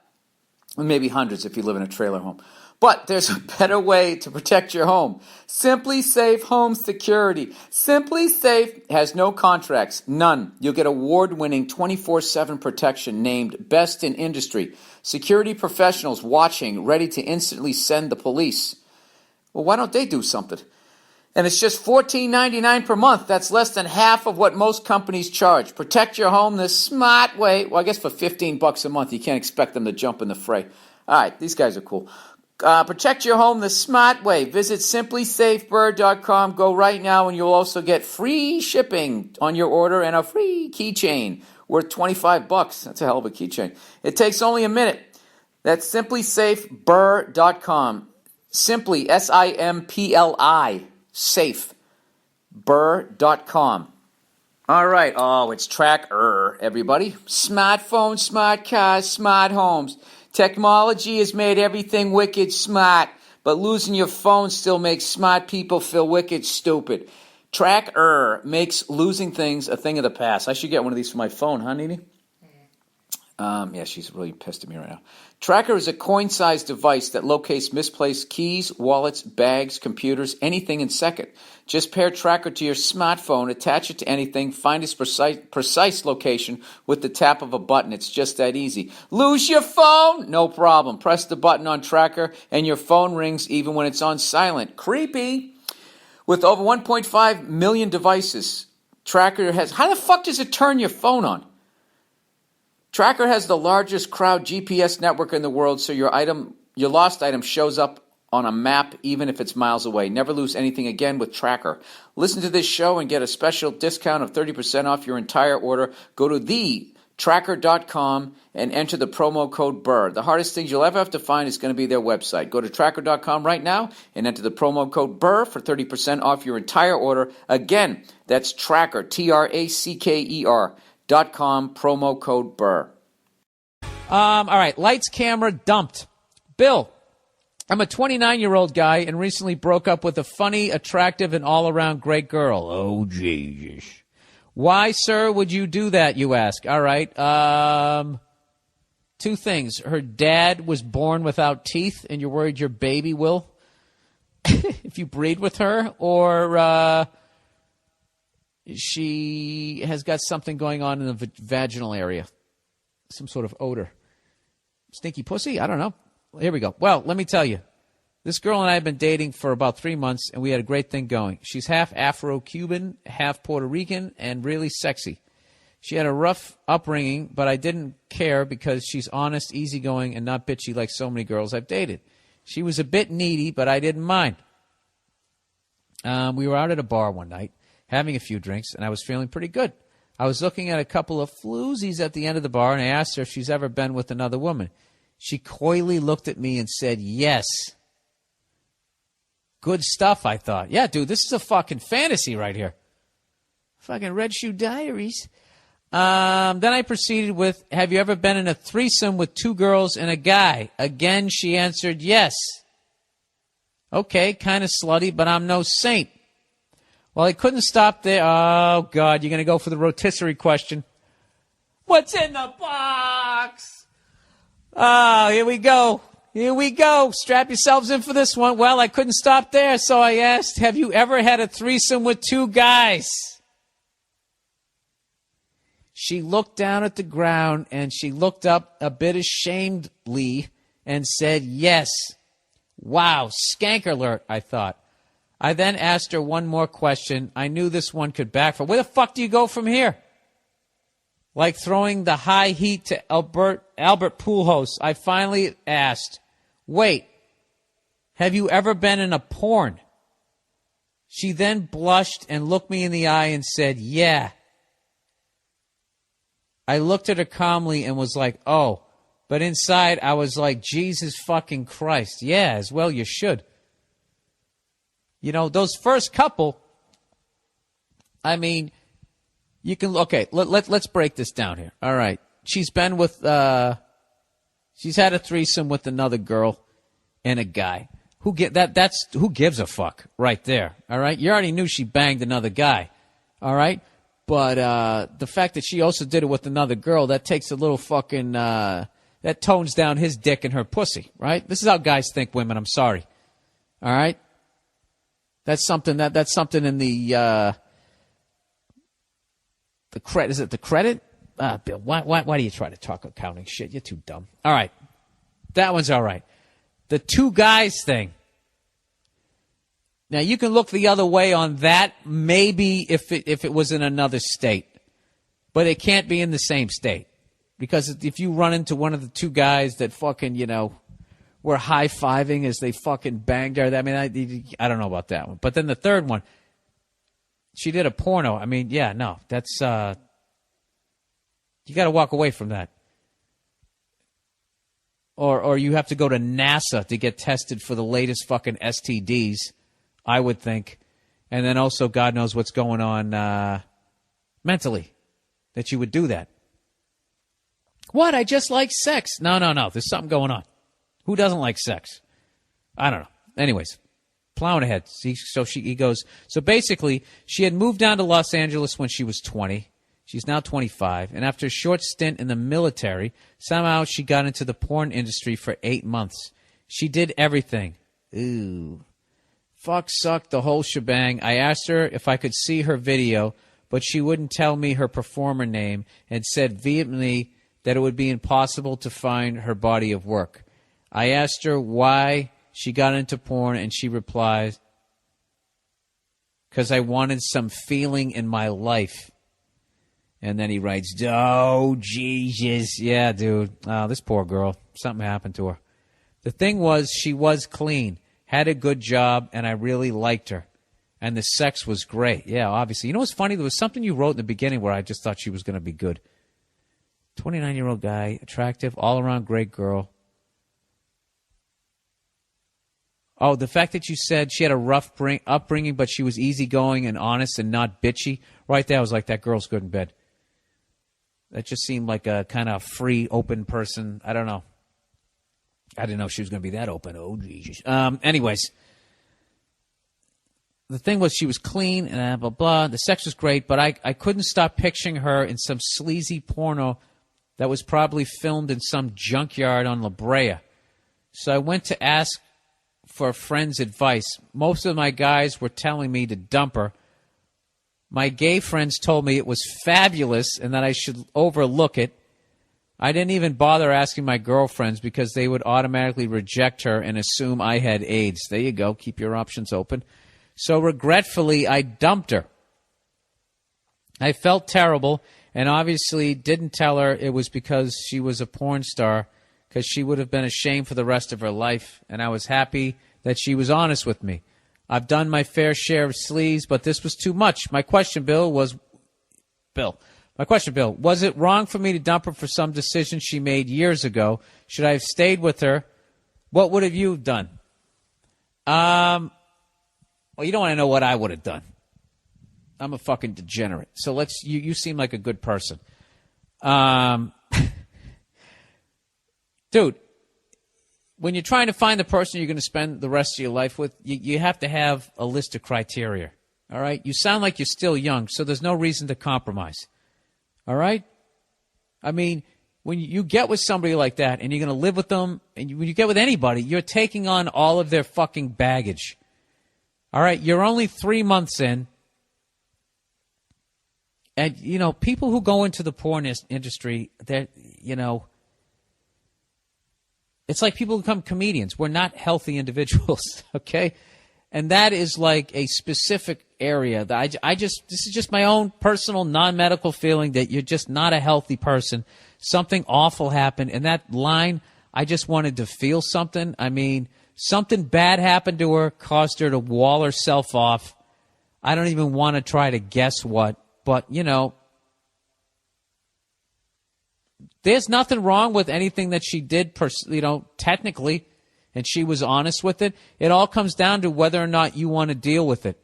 maybe hundreds if you live in a trailer home. But there's a better way to protect your home. Simply Safe Home Security. Simply Safe has no contracts, none. You'll get award-winning 24/7 protection named Best in Industry. Security professionals watching, ready to instantly send the police. Well, why don't they do something? And it's just $14.99 per month. That's less than half of what most companies charge. Protect your home the smart way. Well, I guess for $15 a month, you can't expect them to jump in the fray. All right, these guys are cool. Protect your home the smart way. Visit simplysafeburr.com. Go right now and you'll also get free shipping on your order and a free keychain worth $25. That's a hell of a keychain. It takes only a minute. That's simplysafeburr.com. Simply, S-I-M-P-L-I, safe.burr.com. All right. Oh, it's Tracker, everybody. Smartphones, smart cars, smart homes. Technology has made everything wicked smart, but losing your phone still makes smart people feel wicked stupid. Tracker makes losing things a thing of the past. I should get one of these for my phone, huh, Nene? Yeah, she's really pissed at me right now. Tracker is a coin-sized device that locates misplaced keys, wallets, bags, computers, anything in second. Just pair Tracker to your smartphone, attach it to anything, find its precise location with the tap of a button. It's just that easy. Lose your phone? No problem. Press the button on Tracker and your phone rings even when it's on silent. Creepy. With over 1.5 million devices, Tracker has... How the fuck does it turn your phone on? Tracker has the largest crowd GPS network in the world, so your lost item shows up on a map even if it's miles away. Never lose anything again with Tracker. Listen to this show and get a special discount of 30% off your entire order. Go to thetracker.com and enter the promo code Burr. The hardest things you'll ever have to find is going to be their website. Go to tracker.com right now and enter the promo code Burr for 30% off your entire order. Again, that's Tracker, TRACKER.com, promo code Burr. All right, lights, camera, dumped. Bill, I'm a 29-year-old guy and recently broke up with a funny, attractive, and all-around great girl. Oh, Jesus. Why, sir, would you do that, you ask? All right, two things. Her dad was born without teeth, and you're worried your baby will if you breed with her, or she has got something going on in the vaginal area, some sort of odor. Stinky pussy? I don't know. Here we go. Well, let me tell you. This girl and I have been dating for about 3 months, and we had a great thing going. She's half Afro-Cuban, half Puerto Rican, and really sexy. She had a rough upbringing, but I didn't care because she's honest, easygoing, and not bitchy like so many girls I've dated. She was a bit needy, but I didn't mind. We were out at a bar one night, having a few drinks, and I was feeling pretty good. I was looking at a couple of floozies at the end of the bar, and I asked her if she's ever been with another woman. She coyly looked at me and said, yes. Good stuff, I thought. Yeah, dude, this is a fucking fantasy right here. Fucking Red Shoe Diaries. Then I proceeded with, have you ever been in a threesome with 2 girls and a guy? Again, she answered yes. Okay, kind of slutty, but I'm no saint. Well, I couldn't stop there. Oh, God, you're going to go for the rotisserie question. What's in the box? Oh, here we go. Here we go. Strap yourselves in for this one. Well, I couldn't stop there, so I asked, have you ever had a threesome with 2 guys? She looked down at the ground, and she looked up a bit ashamedly and said, yes. Wow, skank alert, I thought. I then asked her one more question. I knew this one could backfire. Where the fuck do you go from here? Like throwing the high heat to Albert Pujols, I finally asked, wait, have you ever been in a porn? She then blushed and looked me in the eye and said, yeah. I looked at her calmly and was like, oh. But inside, I was like, Jesus fucking Christ. Yeah, as well you should. You know, those first couple, I mean, you can, okay, let's break this down here. All right. She's been with, she's had a threesome with another girl and a guy. Who gives a fuck right there. All right. You already knew she banged another guy. All right. But, the fact that she also did it with another girl, that takes a little fucking, that tones down his dick and her pussy, right? This is how guys think women. I'm sorry. All right. That's something in the credit. Is it the credit? Bill, why do you try to talk accounting shit? You're too dumb. All right. That one's all right. The 2 guys thing. Now you can look the other way on that, maybe if it was in another state. But it can't be in the same state. Because if you run into one of the 2 guys that fucking, you know, were high-fiving as they fucking banged her, I mean, I don't know about that one. But then the third one, she did a porno. I mean, yeah, no, that's, you got to walk away from that. Or you have to go to NASA to get tested for the latest fucking STDs, I would think. And then also God knows what's going on mentally that you would do that. What? I just like sex. No. There's something going on. Who doesn't like sex? I don't know. Anyways, plowing ahead. He goes, so basically, she had moved down to Los Angeles when she was 20. She's now 25. And after a short stint in the military, somehow she got into the porn industry for 8 months. She did everything. Ooh. Fuck, suck, the whole shebang. I asked her if I could see her video, but she wouldn't tell me her performer name and said vehemently that it would be impossible to find her body of work. I asked her why she got into porn, and she replied, because I wanted some feeling in my life. And then he writes, oh, Jesus. Yeah, dude. Oh, this poor girl. Something happened to her. The thing was, she was clean, had a good job, and I really liked her. And the sex was great. Yeah, obviously. You know what's funny? There was something you wrote in the beginning where I just thought she was going to be good. 29-year-old guy, attractive, all-around great girl. Oh, the fact that you said she had a rough upbringing, but she was easygoing and honest and not bitchy. Right there, I was like, that girl's good in bed. That just seemed like a kind of free, open person. I don't know. I didn't know she was going to be that open. Oh, Jesus. Anyways, the thing was she was clean and blah, blah. The sex was great, but I couldn't stop picturing her in some sleazy porno that was probably filmed in some junkyard on La Brea. So I went to ask for a friend's advice. Most of my guys were telling me to dump her. My gay friends told me it was fabulous and that I should overlook it. I didn't even bother asking my girlfriends because they would automatically reject her and assume I had AIDS. There you go. Keep your options open. So regretfully, I dumped her. I felt terrible and obviously didn't tell her it was because she was a porn star, because she would have been ashamed for the rest of her life, and I was happy that she was honest with me. I've done my fair share of sleaze, but this was too much. My question, Bill, was it wrong for me to dump her for some decision she made years ago? Should I have stayed with her? What would have you done? Well, you don't want to know what I would have done. I'm a fucking degenerate. So you seem like a good person. Dude, when you're trying to find the person you're going to spend the rest of your life with, you have to have a list of criteria. All right? You sound like you're still young, so there's no reason to compromise. All right? I mean, when you get with somebody like that and you're going to live with them, and when you get with anybody, you're taking on all of their fucking baggage. All right? You're only 3 months in. And, you know, people who go into the porn industry, they're, you know, it's like people who become comedians. We're not healthy individuals, okay? And that is like a specific area that this is just my own personal non-medical feeling that you're just not a healthy person. Something awful happened. And that line, I just wanted to feel something. I mean, something bad happened to her, caused her to wall herself off. I don't even want to try to guess what. But, you know, there's nothing wrong with anything that she did, technically, and she was honest with it. It all comes down to whether or not you want to deal with it.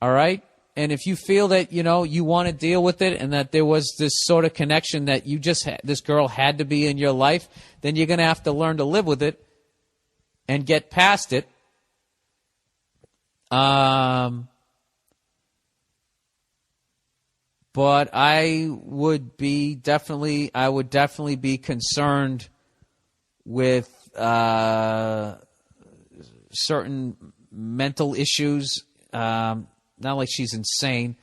All right? And if you feel that, you know, you want to deal with it and that there was this sort of connection that you just this girl had to be in your life, then you're going to have to learn to live with it and get past it. But I would definitely be concerned with certain mental issues. Not like she's insane.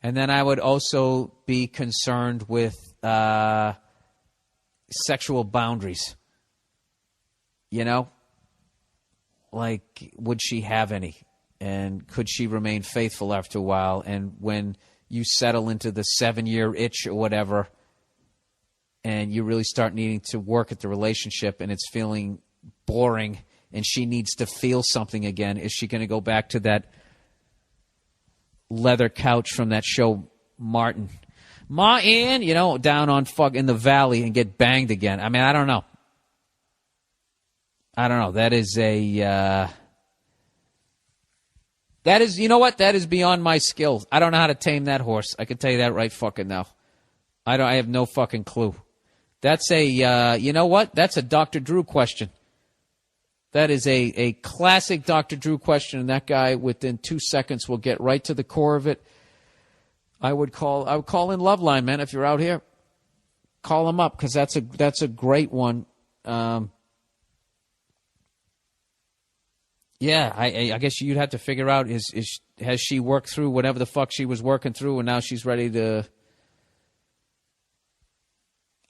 And then I would also be concerned with sexual boundaries. You know? Like, would she have any? And could she remain faithful after a while? And when you settle into the 7-year itch or whatever, and you really start needing to work at the relationship and it's feeling boring and she needs to feel something again, is she going to go back to that leather couch from that show, Martin, you know, down on in the valley and get banged again? I mean, I don't know. That is you know what? That is beyond my skills. I don't know how to tame that horse. I can tell you that right fucking now. I have no fucking clue. That's you know what? That's a Dr. Drew question. That is a classic Dr. Drew question, and that guy within 2 seconds will get right to the core of it. I would call in Loveline, man, if you're out here. Call him up, because that's a great one. Yeah, I guess you'd have to figure out, has she worked through whatever the fuck she was working through and now she's ready to...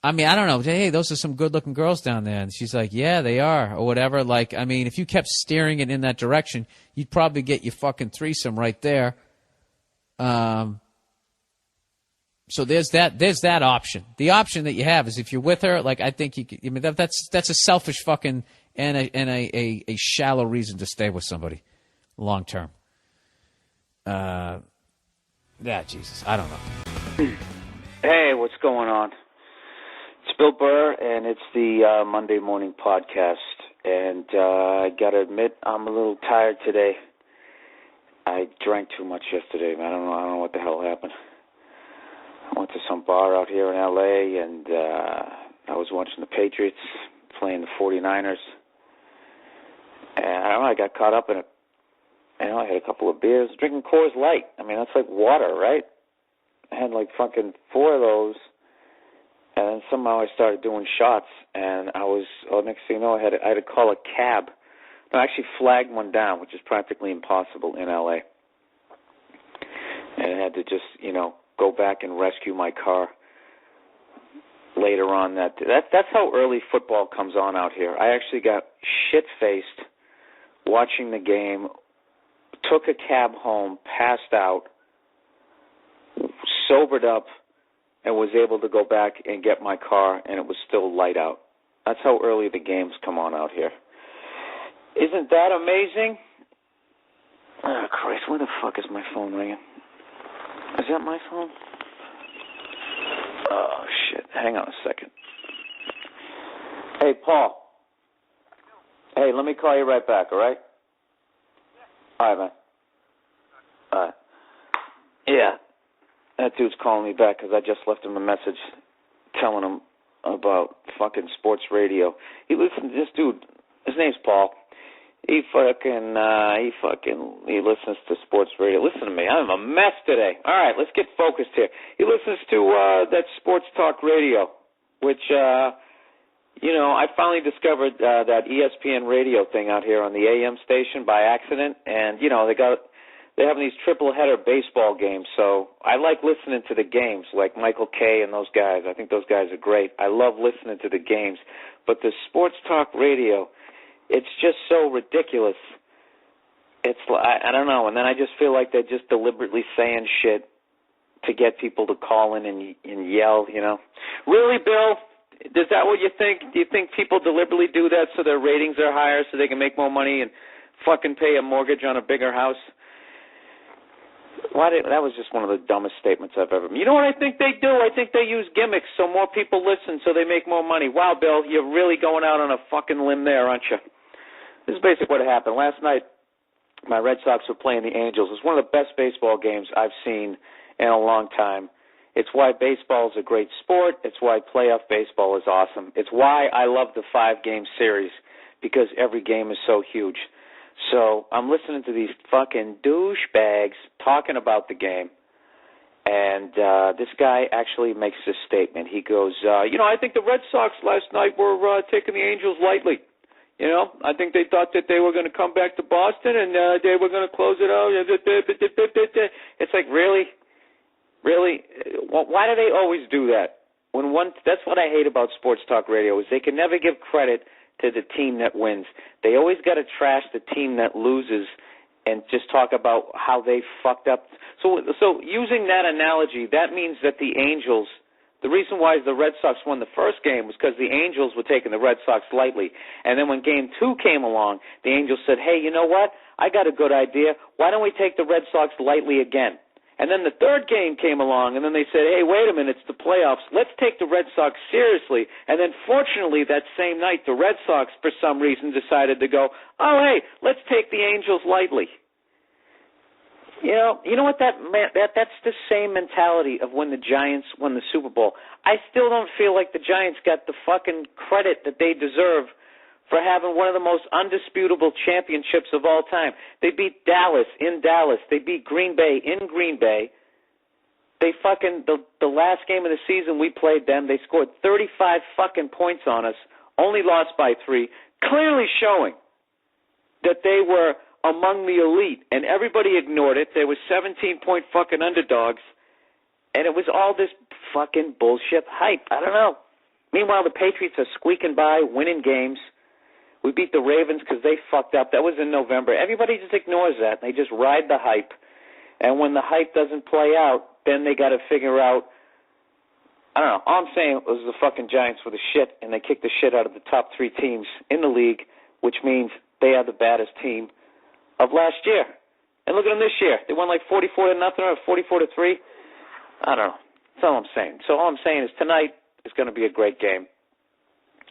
I mean, I don't know. Hey, those are some good-looking girls down there. And she's like, yeah, they are, or whatever. Like, I mean, if you kept steering it in that direction, you'd probably get your fucking threesome right there. So there's that option. The option that you have is if you're with her, like, I think you could, I mean, that's a selfish fucking... And a shallow reason to stay with somebody long term. Jesus, I don't know. Hey, what's going on? It's Bill Burr, and it's the Monday morning podcast. And I gotta admit, I'm a little tired today. I drank too much yesterday, man. I don't know what the hell happened. I went to some bar out here in L.A., and I was watching the Patriots playing the 49ers. And I don't know, I got caught up in it. You know, I had a couple of beers, drinking Coors Light. I mean, that's like water, right? I had like fucking 4 of those, and then somehow I started doing shots, and next thing you know, I had to call a cab. No, I actually flagged one down, which is practically impossible in L.A. And I had to just, you know, go back and rescue my car later on that day. That's how early football comes on out here. I actually got shit-faced watching the game, took a cab home, passed out, sobered up, and was able to go back and get my car, and it was still light out. That's how early the games come on out here. Isn't that amazing? Oh, Christ, where the fuck is my phone ringing? Is that my phone? Oh, shit. Hang on a second. Hey, Paul. Hey, let me call you right back, all right? All right, man. All right. Yeah. That dude's calling me back because I just left him a message telling him about fucking sports radio. He listens. This dude, his name's Paul. He listens to sports radio. Listen to me. I'm a mess today. All right, let's get focused here. He listens to that sports talk radio, which, I finally discovered that ESPN radio thing out here on the AM station by accident, and they're having these triple header baseball games. So I like listening to the games, like Michael Kay and those guys. I think those guys are great. I love listening to the games, but the sports talk radio, it's just so ridiculous. It's I don't know, and then I just feel like they're just deliberately saying shit to get people to call in and yell. Really, Bill? Is that what you think? Do you think people deliberately do that so their ratings are higher, so they can make more money and fucking pay a mortgage on a bigger house? That was just one of the dumbest statements I've ever made. You know what I think they do? I think they use gimmicks so more people listen, so they make more money. Wow, Bill, you're really going out on a fucking limb there, aren't you? This is basically what happened. Last night, my Red Sox were playing the Angels. It was one of the best baseball games I've seen in a long time. It's why baseball is a great sport. It's why playoff baseball is awesome. It's why I love the 5-game series, because every game is so huge. So I'm listening to these fucking douchebags talking about the game, and this guy actually makes this statement. He goes, I think the Red Sox last night were taking the Angels lightly. I think they thought that they were going to come back to Boston and they were going to close it out. It's like, really? Really? Why do they always do that? That's what I hate about sports talk radio, is they can never give credit to the team that wins. They always got to trash the team that loses and just talk about how they fucked up. So using that analogy, that means that the Angels, the reason why the Red Sox won the first game was because the Angels were taking the Red Sox lightly. And then when Game 2 came along, the Angels said, hey, you know what? I got a good idea. Why don't we take the Red Sox lightly again? And then the third game came along, and then they said, hey, wait a minute, it's the playoffs. Let's take the Red Sox seriously. And then fortunately that same night, the Red Sox, for some reason, decided to go, oh, hey, let's take the Angels lightly. You know what that's the same mentality of when the Giants won the Super Bowl. I still don't feel like the Giants got the fucking credit that they deserve for having one of the most undisputable championships of all time. They beat Dallas in Dallas. They beat Green Bay in Green Bay. They fucking, the last game of the season we played them, they scored 35 fucking points on us, only lost by 3, clearly showing that they were among the elite, and everybody ignored it. They were 17-point fucking underdogs, and it was all this fucking bullshit hype. I don't know. Meanwhile, the Patriots are squeaking by, winning games. We beat the Ravens because they fucked up. That was in November. Everybody just ignores that. They just ride the hype. And when the hype doesn't play out, then they got to figure out, I don't know. All I'm saying was the fucking Giants were the shit, and they kicked the shit out of the top 3 teams in the league, which means they are the baddest team of last year. And look at them this year. They won like 44-0 or 44-3. I don't know. That's all I'm saying. So all I'm saying is tonight is going to be a great game.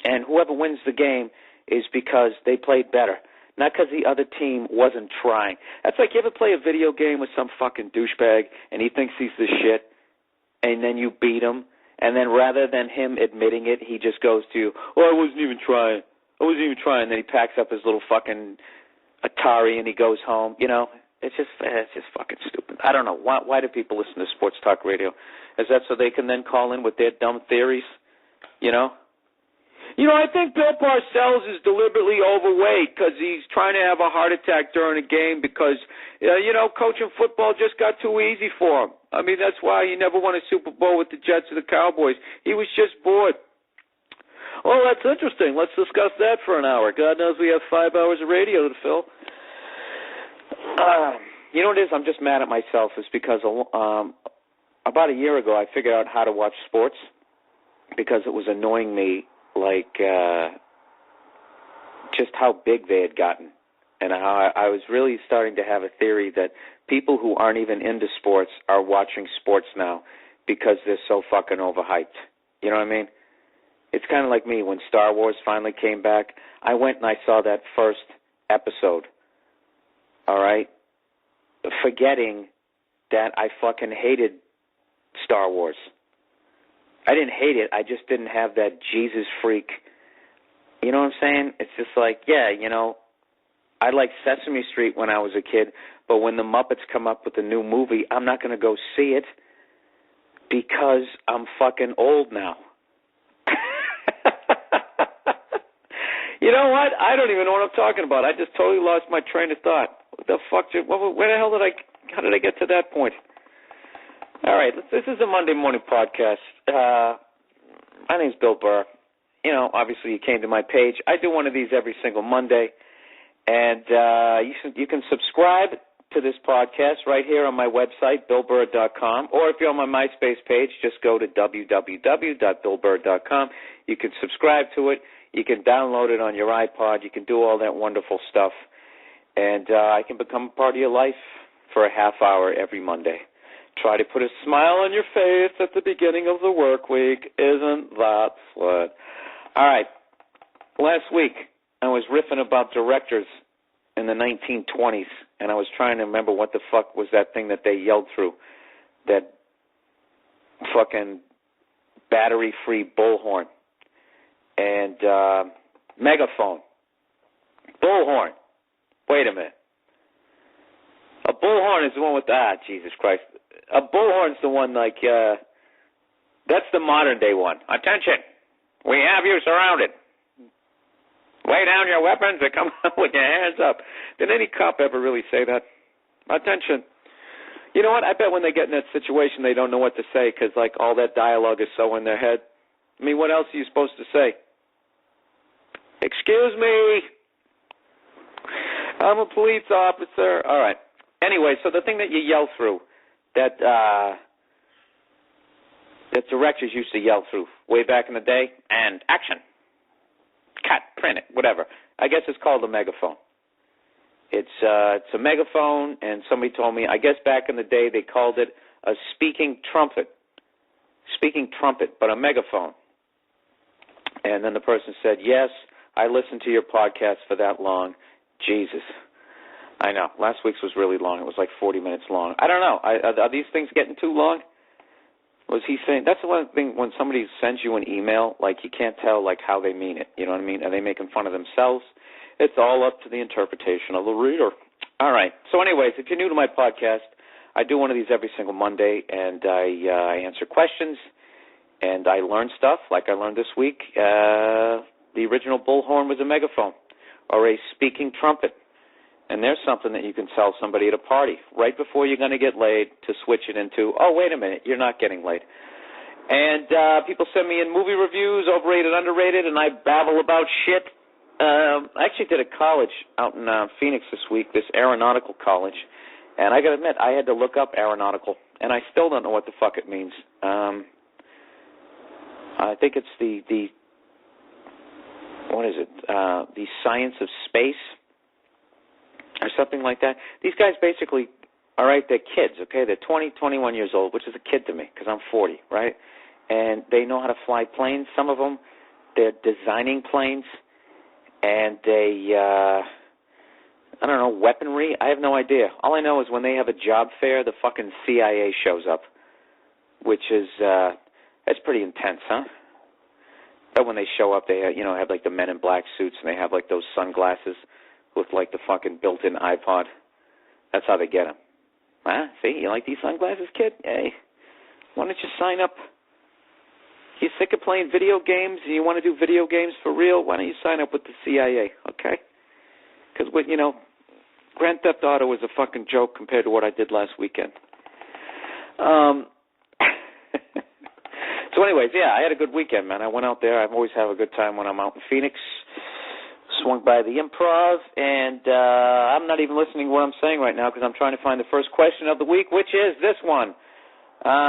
And whoever wins the game is because they played better, not because the other team wasn't trying. That's like, you ever play a video game with some fucking douchebag and he thinks he's the shit, and then you beat him, and then rather than him admitting it, he just goes to you, oh, I wasn't even trying. And then he packs up his little fucking Atari and he goes home. It's just fucking stupid. I don't know. Why do people listen to sports talk radio? Is that so they can then call in with their dumb theories? I think Bill Parcells is deliberately overweight because he's trying to have a heart attack during a game because, coaching football just got too easy for him. I mean, that's why he never won a Super Bowl with the Jets or the Cowboys. He was just bored. Well, that's interesting. Let's discuss that for an hour. God knows we have 5 hours of radio to fill. You know what it is? I'm just mad at myself. It's because about a year ago I figured out how to watch sports because it was annoying me, just how big they had gotten, and how I was really starting to have a theory that people who aren't even into sports are watching sports now because they're so fucking overhyped. You know what I mean? It's kind of like me when Star Wars finally came back. I went and I saw that first episode, all right, forgetting that I fucking hated Star Wars. I didn't hate it. I just didn't have that Jesus freak. You know what I'm saying? It's just like, yeah, you know, I liked Sesame Street when I was a kid, but when the Muppets come up with a new movie, I'm not going to go see it because I'm fucking old now. You know what? I don't even know what I'm talking about. I just totally lost my train of thought. What the fuck? Where the hell how did I get to that point? All right, this is a Monday morning podcast. My name's Bill Burr. You know, obviously you came to my page. I do one of these every single Monday. And you can subscribe to this podcast right here on my website, BillBurr.com. Or if you're on my MySpace page, just go to www.BillBurr.com. You can subscribe to it. You can download it on your iPod. You can do all that wonderful stuff. And I can become a part of your life for a half hour every Monday. Try to put a smile on your face at the beginning of the work week. Isn't that slut? All right. Last week, I was riffing about directors in the 1920s, and I was trying to remember what the fuck was that thing that they yelled through, that fucking battery-free bullhorn and megaphone. Bullhorn. Wait a minute. A bullhorn is the one with Jesus Christ. A bullhorn's the one like, that's the modern day one. Attention, we have you surrounded. Lay down your weapons and come out with your hands up. Did any cop ever really say that? Attention. You know what? I bet when they get in that situation, they don't know what to say because, like, all that dialogue is so in their head. I mean, what else are you supposed to say? Excuse me. I'm a police officer. All right. Anyway, so the thing that you yell through, that directors used to yell through way back in the day, and action. Cut, print it, whatever. I guess it's called a megaphone. It's a megaphone, and somebody told me, I guess back in the day they called it a speaking trumpet. Speaking trumpet, but a megaphone. And then the person said, yes, I listened to your podcast for that long. Jesus. I know. Last week's was really long. It was like 40 minutes long. I don't know. Are these things getting too long? Was he saying, that's the one thing when somebody sends you an email, like you can't tell like how they mean it. You know what I mean? Are they making fun of themselves? It's all up to the interpretation of the reader. All right. So anyways, if you're new to my podcast, I do one of these every single Monday, and I answer questions, and I learn stuff like I learned this week. The original bullhorn was a megaphone or a speaking trumpet. And there's something that you can tell somebody at a party right before you're going to get laid to switch it into, oh, wait a minute, you're not getting laid. And people send me in movie reviews, overrated, underrated, and I babble about shit. I actually did a college out in Phoenix this week, this aeronautical college. And I got to admit, I had to look up aeronautical, and I still don't know what the fuck it means. I think it's the science of space. Or something like that. These guys basically, all right, they're kids, okay? They're 20, 21 years old, which is a kid to me because I'm 40, right? And they know how to fly planes. Some of them, they're designing planes. And they, I don't know, weaponry. I have no idea. All I know is when they have a job fair, the fucking CIA shows up, which is, that's pretty intense, huh? But when they show up, they have like the men in black suits and they have like those sunglasses with like the fucking built-in iPod. That's how they get them. Huh? See, you like these sunglasses, kid? Hey, why don't you sign up? You sick of playing video games and you want to do video games for real? Why don't you sign up with the CIA, okay? Because, Grand Theft Auto was a fucking joke compared to what I did last weekend. So anyways, yeah, I had a good weekend, man. I went out there. I always have a good time when I'm out in Phoenix. Swung by the Improv, and I'm not even listening to what I'm saying right now because I'm trying to find the first question of the week, which is this one.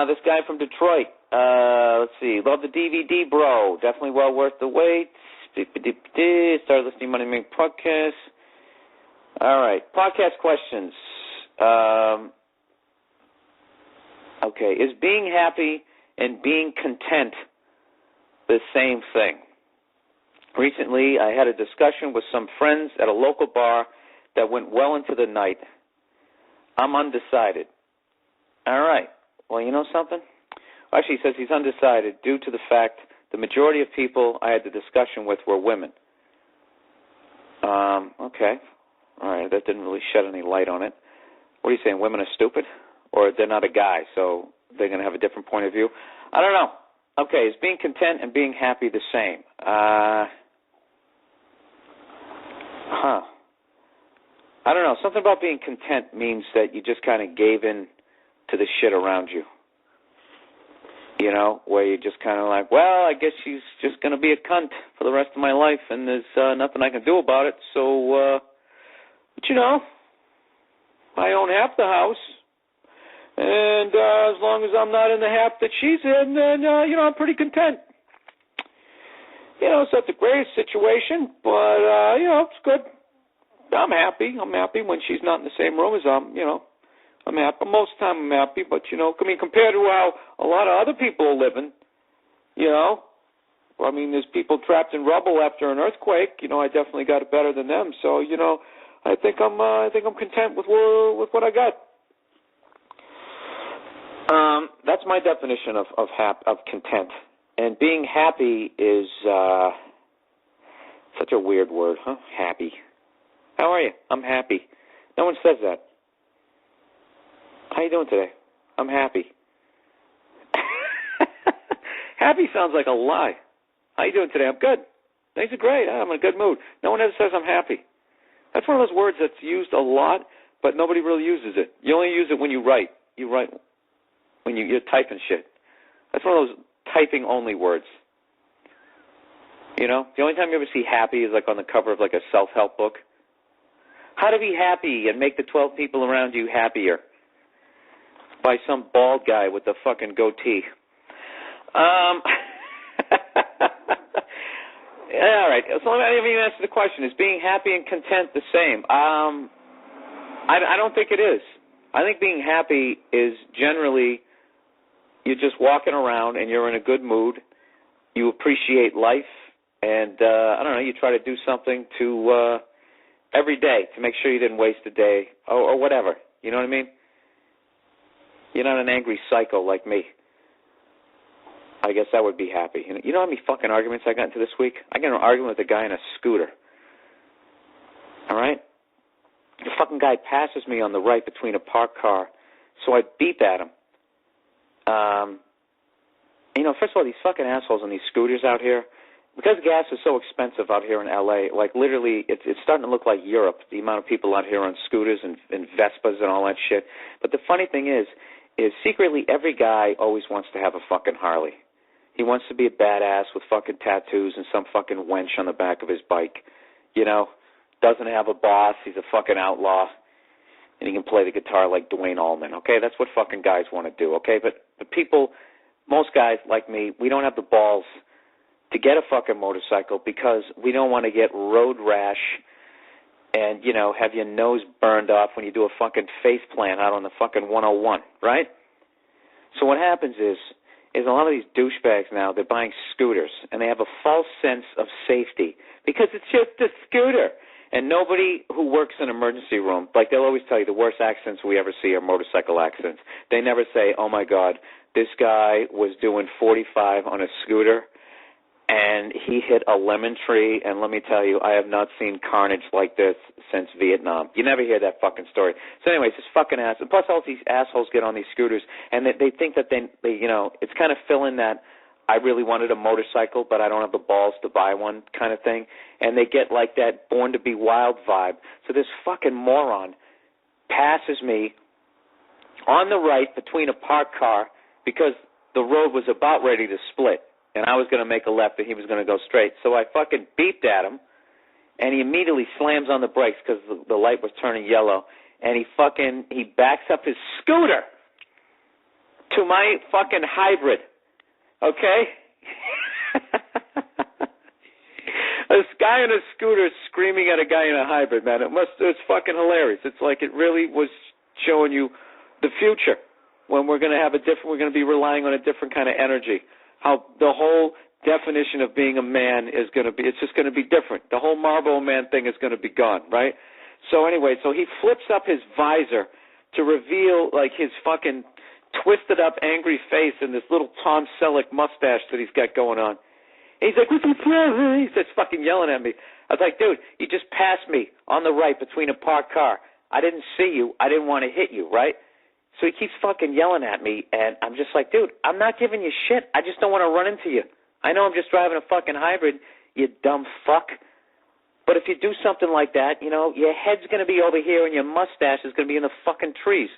This guy from Detroit. Let's see. Love the DVD, bro. Definitely well worth the wait. Started listening to Money Making Podcast. All right. Podcast questions. Okay. Is being happy and being content the same thing? Recently, I had a discussion with some friends at a local bar that went well into the night. I'm undecided. All right. Well, you know something? Actually, he says he's undecided due to the fact the majority of people I had the discussion with were women. Okay. All right, that didn't really shed any light on it. What are you saying, women are stupid? Or they're not a guy, so they're going to have a different point of view? I don't know. Okay, is being content and being happy the same? I don't know. Something about being content means that you just kind of gave in to the shit around you. You know, where you're just kind of like, well, I guess she's just going to be a cunt for the rest of my life, and there's nothing I can do about it. So, but you know, I own half the house, and as long as I'm not in the half that she's in, then, you know, I'm pretty content. You know, it's not the greatest situation, but, you know, it's good. I'm happy. I'm happy when she's not in the same room as I'm, you know. I'm happy. Most of the time I'm happy, but, you know, I mean, compared to how a lot of other people are living, you know, I mean, there's people trapped in rubble after an earthquake. You know, I definitely got it better than them. So, you know, I think I'm content with what I got. That's my definition of content. And being happy is such a weird word, huh? Happy. How are you? I'm happy. No one says that. How you doing today? I'm happy. Happy sounds like a lie. How you doing today? I'm good. Things are great. I'm in a good mood. No one ever says I'm happy. That's one of those words that's used a lot, but nobody really uses it. You only use it when you write. You write when you're typing shit. That's one of those typing-only words. You know? The only time you ever see happy is like on the cover of like a self-help book. How to be happy and make the 12 people around you happier. By some bald guy with a fucking goatee. All right. So let me answer the question. Is being happy and content the same? I don't think it is. I think being happy is generally you're just walking around and you're in a good mood. You appreciate life. And, I don't know, you try to do something to every day to make sure you didn't waste a day or whatever. You know what I mean? You're not an angry psycho like me. I guess that would be happy. You know how many fucking arguments I got into this week? I got into an argument with a guy in a scooter. All right? The fucking guy passes me on the right between a parked car, so I beep at him. You know, first of all, these fucking assholes on these scooters out here, because gas is so expensive out here in L.A., like literally it's starting to look like Europe, the amount of people out here on scooters and Vespas and all that shit. But the funny thing is secretly every guy always wants to have a fucking Harley. He wants to be a badass with fucking tattoos and some fucking wench on the back of his bike. You know, doesn't have a boss, he's a fucking outlaw, and he can play the guitar like Dwayne Allman, okay? That's what fucking guys want to do, okay? But the people, most guys like me, we don't have the balls to get a fucking motorcycle because we don't want to get road rash and, you know, have your nose burned off when you do a fucking face plant out on the fucking 101, right? So what happens is a lot of these douchebags now, they're buying scooters, and they have a false sense of safety because it's just a scooter. And nobody who works in an emergency room, like they'll always tell you the worst accidents we ever see are motorcycle accidents. They never say, oh, my God, this guy was doing 45 on a scooter, and he hit a lemon tree, and let me tell you, I have not seen carnage like this since Vietnam. You never hear that fucking story. So anyways, this fucking ass, and plus all these assholes get on these scooters, and they think that they you know, it's kind of filling that I really wanted a motorcycle, but I don't have the balls to buy one kind of thing, and they get like that Born to Be Wild vibe. So this fucking moron passes me on the right between a parked car because the road was about ready to split. And I was going to make a left and he was going to go straight. So I fucking beeped at him, and he immediately slams on the brakes because the light was turning yellow. And he backs up his scooter to my fucking hybrid. Okay? This guy in a scooter screaming at a guy in a hybrid, man. It's fucking hilarious. It's like it really was showing you the future when we're going to be relying on a different kind of energy. How the whole definition of being a man is going to be, it's just going to be different. The whole Marlboro Man thing is going to be gone, right? So anyway, so he flips up his visor to reveal like his fucking twisted up, angry face and this little Tom Selleck mustache that he's got going on. And he's like, what's the problem? He starts fucking yelling at me. I was like, dude, you just passed me on the right between a parked car. I didn't see you. I didn't want to hit you, right? So he keeps fucking yelling at me, and I'm just like, dude, I'm not giving you shit. I just don't want to run into you. I know I'm just driving a fucking hybrid, you dumb fuck. But if you do something like that, you know, your head's going to be over here and your mustache is going to be in the fucking trees.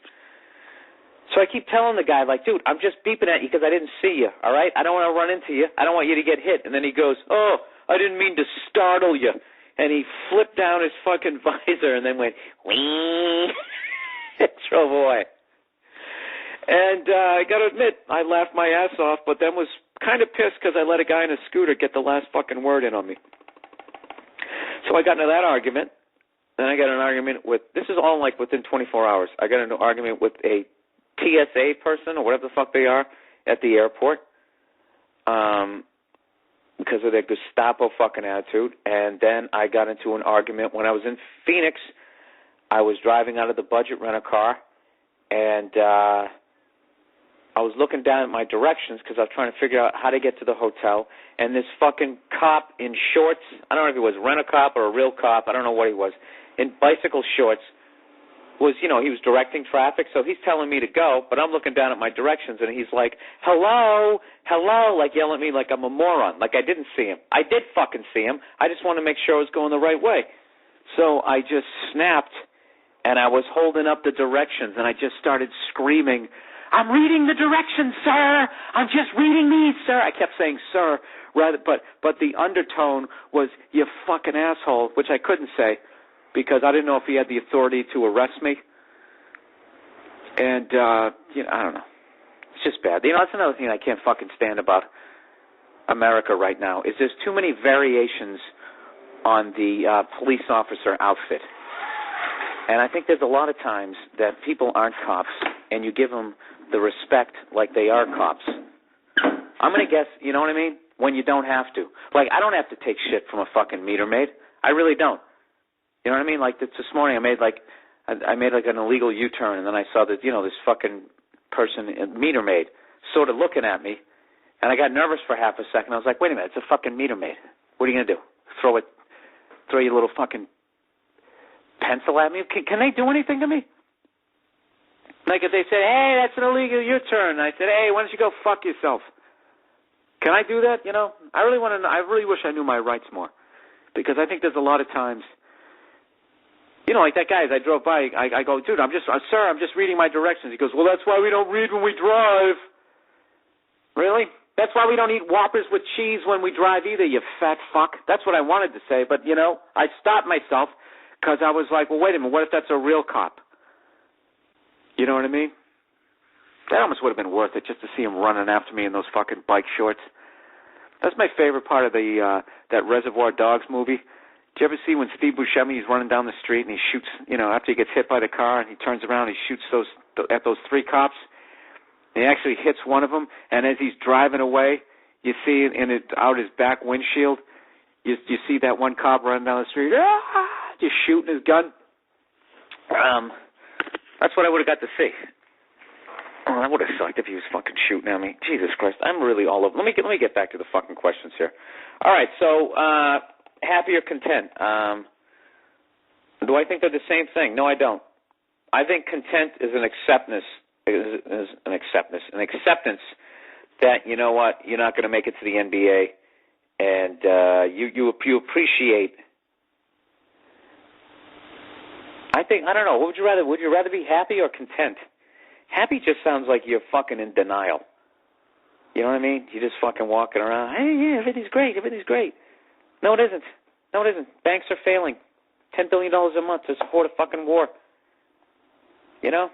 So I keep telling the guy, like, dude, I'm just beeping at you because I didn't see you, all right? I don't want to run into you. I don't want you to get hit. And then he goes, oh, I didn't mean to startle you. And he flipped down his fucking visor and then went, wee, and drove away. And I got to admit, I laughed my ass off, but then was kind of pissed because I let a guy in a scooter get the last fucking word in on me. So I got into that argument. Then I got an argument with, this is all like within 24 hours. I got into an argument with a TSA person or whatever the fuck they are at the airport because of their Gestapo fucking attitude. And then I got into an argument when I was in Phoenix. I was driving out of the budget rent-a-car, and I was looking down at my directions because I was trying to figure out how to get to the hotel. And this fucking cop in shorts, I don't know if he was rent-a-cop or a real cop, I don't know what he was, in bicycle shorts, was, you know, he was directing traffic, so he's telling me to go, but I'm looking down at my directions, and he's like, hello, hello, like yelling at me like I'm a moron, like I didn't see him. I did fucking see him. I just wanted to make sure I was going the right way. So I just snapped, and I was holding up the directions, and I just started screaming, I'm reading the directions, sir. I'm just reading these, sir. I kept saying, sir, rather, but the undertone was, you fucking asshole, which I couldn't say, because I didn't know if he had the authority to arrest me. And, you know, I don't know. It's just bad. You know, that's another thing I can't fucking stand about America right now, is there's too many variations on the police officer outfit. And I think there's a lot of times that people aren't cops, and you give them the respect like they are cops. I'm going to guess, you know what I mean, when you don't have to. Like, I don't have to take shit from a fucking meter maid. I really don't. You know what I mean? Like this morning, I made like an illegal U-turn, and then I saw that, you know, this fucking person, meter maid, sort of looking at me, and I got nervous for half a second. I was like, wait a minute, it's a fucking meter maid. What are you gonna do? Throw your little fucking pencil at me? Can they do anything to me? Like if they said, hey, that's an illegal U-turn, and I said, hey, why don't you go fuck yourself? Can I do that? You know, I really wish I knew my rights more, because I think there's a lot of times. You know, like that guy, as I drove by, I go, dude, sir, I'm just reading my directions. He goes, well, that's why we don't read when we drive. Really? That's why we don't eat Whoppers with cheese when we drive either, you fat fuck. That's what I wanted to say, but, you know, I stopped myself because I was like, well, wait a minute, what if that's a real cop? You know what I mean? That almost would have been worth it just to see him running after me in those fucking bike shorts. That's my favorite part of the that Reservoir Dogs movie. Did you ever see when Steve Buscemi is running down the street and he shoots, you know, after he gets hit by the car and he turns around and he shoots at those three cops? And he actually hits one of them, and as he's driving away, you see out his back windshield, you see that one cop running down the street, just shooting his gun. That's what I would have got to see. Oh, that would have sucked if he was fucking shooting at me. Jesus Christ, I'm really all over. Let me get back to the fucking questions here. All right, so happy or content? Do I think they're the same thing? No, I don't. I think content is an acceptance. An acceptance that, you know what, you're not going to make it to the NBA, and you appreciate. I don't know. What would you rather? Would you rather be happy or content? Happy just sounds like you're fucking in denial. You know what I mean? You're just fucking walking around. Hey, yeah, everything's great. Everything's great. No, it isn't. No, it isn't. Banks are failing. $10 billion a month to support a fucking war. You know?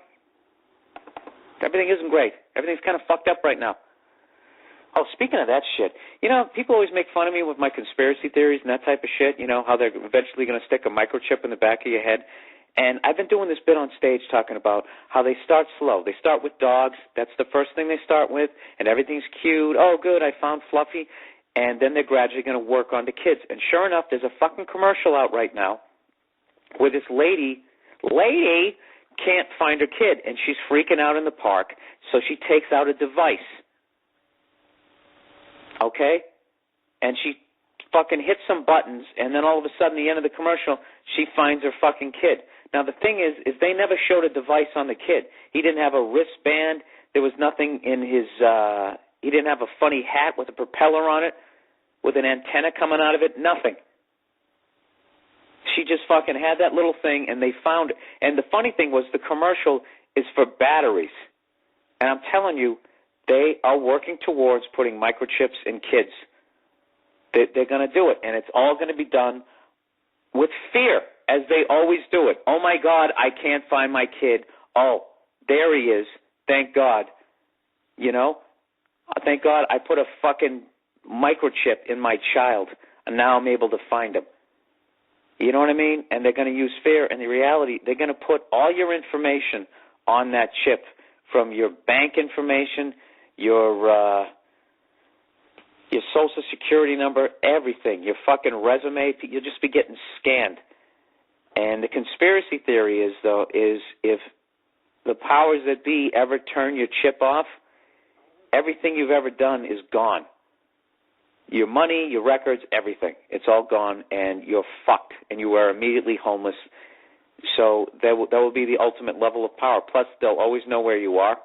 Everything isn't great. Everything's kind of fucked up right now. Oh, speaking of that shit, you know, people always make fun of me with my conspiracy theories and that type of shit, you know, how they're eventually going to stick a microchip in the back of your head. And I've been doing this bit on stage talking about how they start slow. They start with dogs. That's the first thing they start with, and everything's cute. Oh, good, I found Fluffy. And then they're gradually going to work on the kids. And sure enough, there's a fucking commercial out right now where this lady can't find her kid, and she's freaking out in the park, so she takes out a device. Okay? And she fucking hits some buttons, and then all of a sudden, at the end of the commercial, she finds her fucking kid. Now, the thing is they never showed a device on the kid. He didn't have a wristband. There was nothing in his, he didn't have a funny hat with a propeller on it, with an antenna coming out of it, nothing. She just fucking had that little thing, and they found it. And the funny thing was the commercial is for batteries. And I'm telling you, they are working towards putting microchips in kids. They're going to do it, and it's all going to be done with fear, as they always do it. Oh, my God, I can't find my kid. Oh, there he is. Thank God. You know? Thank God I put a fucking microchip in my child, and now I'm able to find him. You know what I mean? And they're going to use fear. And the reality, they're going to put all your information on that chip, from your bank information, your social security number, everything, your fucking resume. You'll just be getting scanned. And the conspiracy theory is, though, is if the powers that be ever turn your chip off, everything you've ever done is gone. Your money, your records, everything. It's all gone, and you're fucked, and you are immediately homeless. So that will be the ultimate level of power. Plus, they'll always know where you are.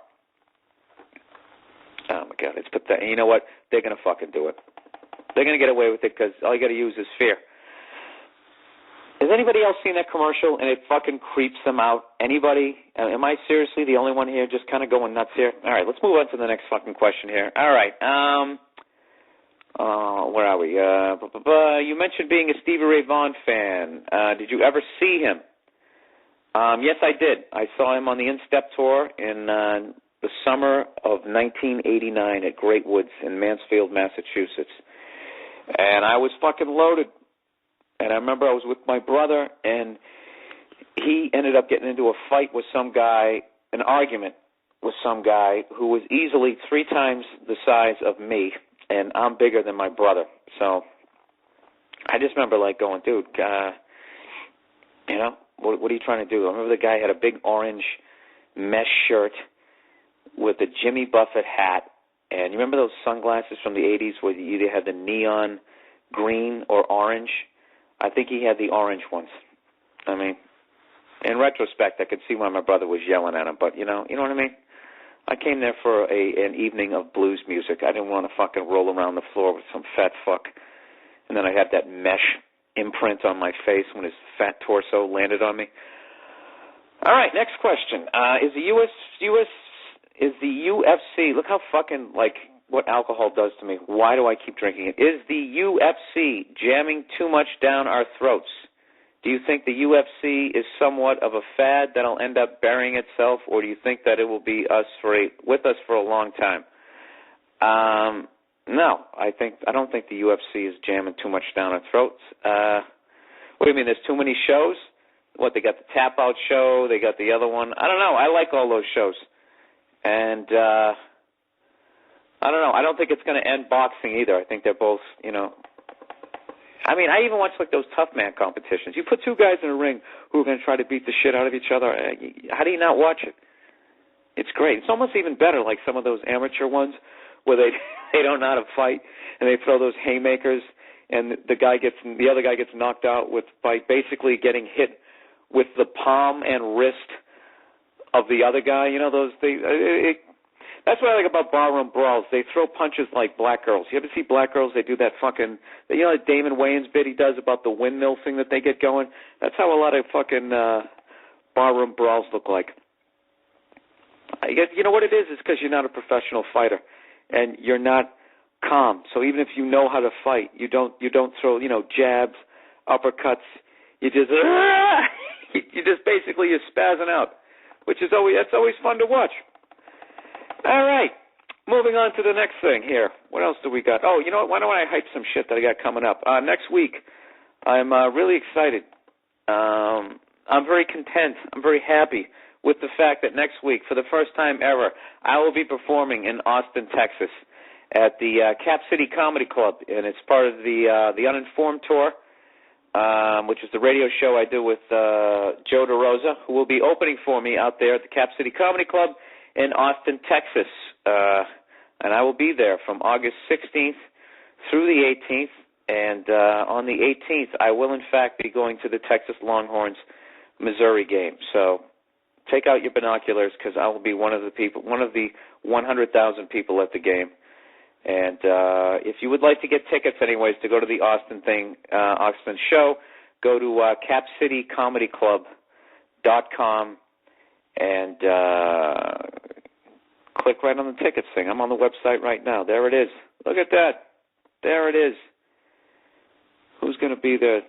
Oh, my God, it's pathetic. And you know what? They're going to fucking do it. They're going to get away with it because all you got to use is fear. Has anybody else seen that commercial and it fucking creeps them out? Anybody? Am I seriously the only one here just kind of going nuts here? All right, let's move on to the next fucking question here. All right. Where are we? You mentioned being a Stevie Ray Vaughan fan. Did you ever see him? Yes, I did. I saw him on the Instep tour in the summer of 1989 at Great Woods in Mansfield, Massachusetts. And I was fucking loaded. And I remember I was with my brother, and he ended up getting into a fight with some guy, an argument with some guy who was easily 3 times the size of me, and I'm bigger than my brother. So I just remember, like, going, dude, you know, what are you trying to do? I remember the guy had a big orange mesh shirt with a Jimmy Buffett hat, and you remember those sunglasses from the 80s where you either had the neon green or orange? I think he had the orange ones. I mean, in retrospect, I could see why my brother was yelling at him, but you know what I mean? I came there for an evening of blues music. I didn't want to fucking roll around the floor with some fat fuck. And then I had that mesh imprint on my face when his fat torso landed on me. All right, next question. Is the UFC, look how fucking, like, what alcohol does to me. Why do I keep drinking it? Is the UFC jamming too much down our throats? Do you think the UFC is somewhat of a fad that'll end up burying itself, or do you think that it will be with us for a long time? No, I don't think the UFC is jamming too much down our throats. What do you mean? There's too many shows? What, they got the Tap Out show, they got the other one. I don't know. I like all those shows. And I don't know. I don't think it's going to end boxing either. I think they're both, you know. I mean, I even watch, like, those tough man competitions. You put 2 guys in a ring who are going to try to beat the shit out of each other. How do you not watch it? It's great. It's almost even better, like some of those amateur ones where they don't know how to fight and they throw those haymakers and the other guy gets knocked out by basically getting hit with the palm and wrist of the other guy. You know, that's what I like about barroom brawls. They throw punches like black girls. You ever see black girls? They do that fucking, you know, that Damon Wayans bit he does about the windmill thing that they get going? That's how a lot of fucking barroom brawls look like. You know what it is? It's because you're not a professional fighter, and you're not calm. So even if you know how to fight, you don't throw, you know, jabs, uppercuts. You just basically you're spazzing out, that's always fun to watch. All right, moving on to the next thing here. What else do we got? Oh, you know what? Why don't I hype some shit that I got coming up? Next week, I'm really excited. I'm very content. I'm very happy with the fact that next week, for the first time ever, I will be performing in Austin, Texas, at the Cap City Comedy Club, and it's part of the Uninformed Tour. which is the radio show I do with Joe DeRosa, who will be opening for me out there at the Cap City Comedy Club in Austin, Texas. And I will be there from August 16th through the 18th. And on the 18th, I will, in fact, be going to the Texas Longhorns Missouri game. So take out your binoculars, because I will be one of the 100,000 people at the game. And if you would like to get tickets, anyways, to go to the Austin show, go to capcitycomedyclub.com and click right on the tickets thing. I'm on the website right now. There it is. Look at that. There it is. Who's going to be there?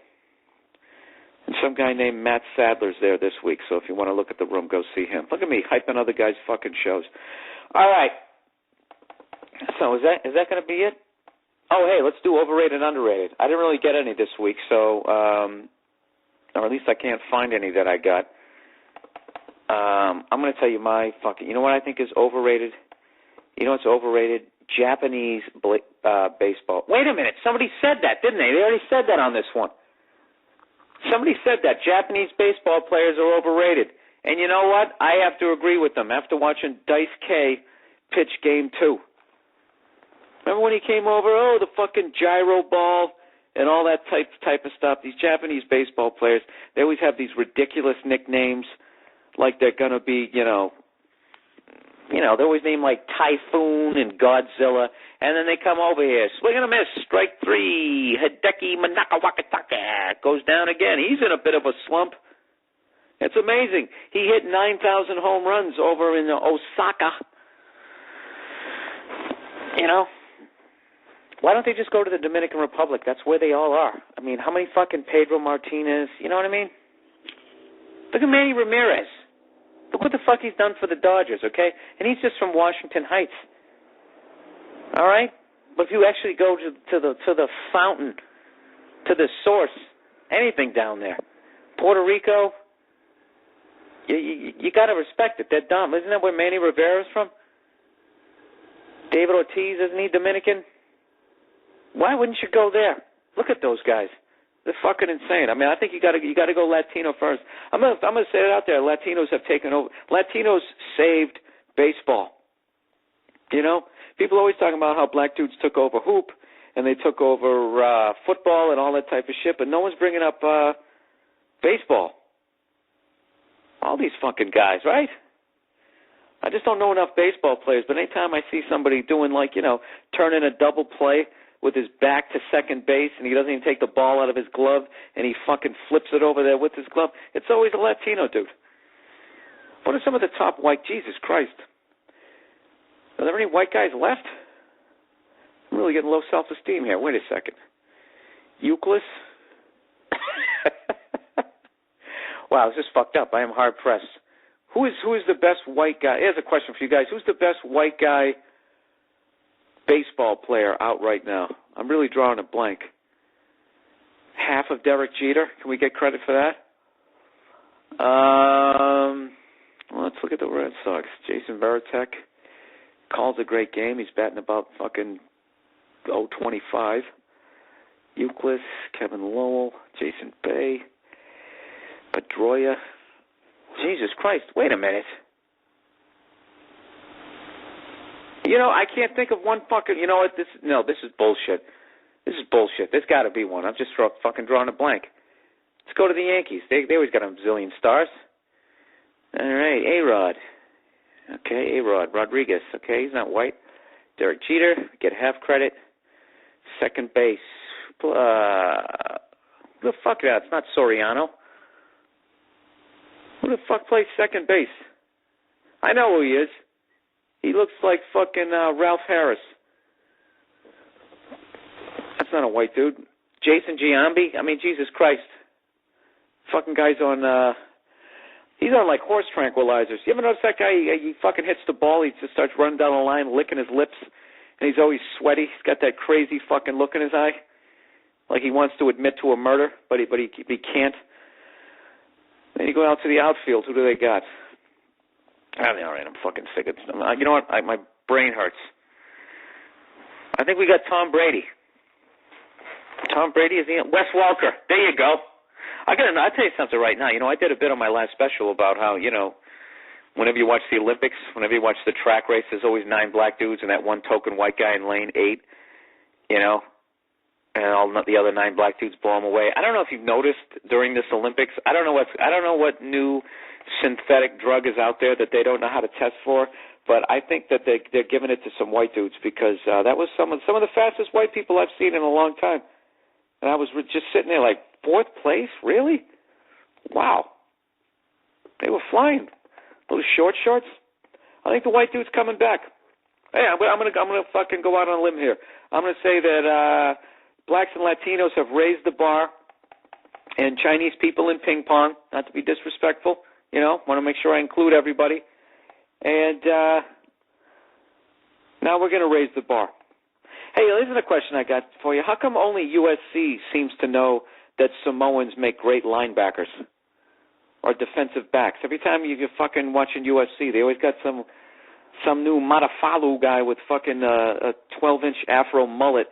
And some guy named Matt Sadler's there this week, so if you want to look at the room, go see him. Look at me hyping other guys' fucking shows. All right. So is that going to be it? Oh, hey, let's do overrated and underrated. I didn't really get any this week, so or at least I can't find any that I got. I'm going to tell you my fucking. You know what I think is overrated? You know what's overrated? Japanese baseball. Wait a minute. Somebody said that, didn't they? They already said that on this one. Somebody said that Japanese baseball players are overrated. And you know what? I have to agree with them after watching Dice K pitch Game 2. Remember when he came over? Oh, the fucking gyro ball and all that type of stuff. These Japanese baseball players, they always have these ridiculous nicknames, like they're going to be, they're always named like Typhoon and Godzilla, and then they come over here, swing and a miss, strike 3, Hideki Manaka Wakataka, goes down again. He's in a bit of a slump. It's amazing. He hit 9,000 home runs over in Osaka. Why don't they just go to the Dominican Republic? That's where they all are. I mean, how many fucking Pedro Martinez, you know what I mean? Look at Manny Ramirez. Look what the fuck he's done for the Dodgers, okay? And he's just from Washington Heights. All right? But if you actually go to the fountain, to the source, anything down there, Puerto Rico, you got to respect it. They're dumb. Isn't that where Manny Rivera's from? David Ortiz, isn't he Dominican? Why wouldn't you go there? Look at those guys. They're fucking insane. I mean, I think you got to go Latino first. I'm gonna say it out there. Latinos have taken over. Latinos saved baseball. People always talking about how black dudes took over hoop and they took over football and all that type of shit, but no one's bringing up baseball. All these fucking guys, right? I just don't know enough baseball players. But anytime I see somebody doing turning a double play with his back to second base, and he doesn't even take the ball out of his glove, and he fucking flips it over there with his glove, it's always a Latino dude. What are some of the top white? Jesus Christ. Are there any white guys left? I'm really getting low self-esteem here. Wait a second. Euclid? Wow, this is fucked up. I am hard-pressed. Who is the best white guy? Here's a question for you guys. Who's the best white guy baseball player out right now? I'm really drawing a blank. Half of Derek Jeter. Can we get credit for that? Let's look at the Red Sox. Jason Varitek calls a great game. He's batting about fucking 0.25. Euclid, Kevin Lowell, Jason Bay, Pedroia. Jesus Christ, wait a minute. I can't think of one fucking, you know what, this is bullshit. This is bullshit. There's got to be one. I'm just fucking drawing a blank. Let's go to the Yankees. They always got a zillion stars. All right, A-Rod. Okay, A-Rod. Rodriguez. Okay, he's not white. Derek Jeter, get half credit. Second base. Who the fuck is that? It's not Soriano. Who the fuck plays second base? I know who he is. He looks like fucking Ralph Harris. That's not a white dude. Jason Giambi? I mean, Jesus Christ. Fucking guy's on, he's on like horse tranquilizers. You ever notice that guy? He fucking hits the ball. He just starts running down the line, licking his lips. And he's always sweaty. He's got that crazy fucking look in his eye. Like he wants to admit to a murder, but he can't. Then you go out to the outfield. Who do they got? All right, I'm fucking sick of it. You know what? My brain hurts. I think we got Tom Brady. Tom Brady is the Wes Welker. There you go. I'll tell you something right now. I did a bit on my last special about how, whenever you watch the Olympics, whenever you watch the track race, there's always 9 black dudes and that one token white guy in lane 8, and all the other 9 black dudes blow them away. I don't know if you've noticed during this Olympics. I don't know what new synthetic drug is out there that they don't know how to test for, but I think that they're giving it to some white dudes because that was some of the fastest white people I've seen in a long time. And I was just sitting there like, 4th place? Really? Wow. They were flying. Those short shorts. I think the white dude's coming back. Hey, I'm gonna fucking go out on a limb here. I'm gonna say that blacks and Latinos have raised the bar, and Chinese people in ping pong. Not to be disrespectful, want to make sure I include everybody. And now we're gonna raise the bar. Hey, here's a question I got for you. How come only USC seems to know that Samoans make great linebackers or defensive backs? Every time you're fucking watching USC, they always got some new Matafalu guy with fucking a 12-inch afro mullet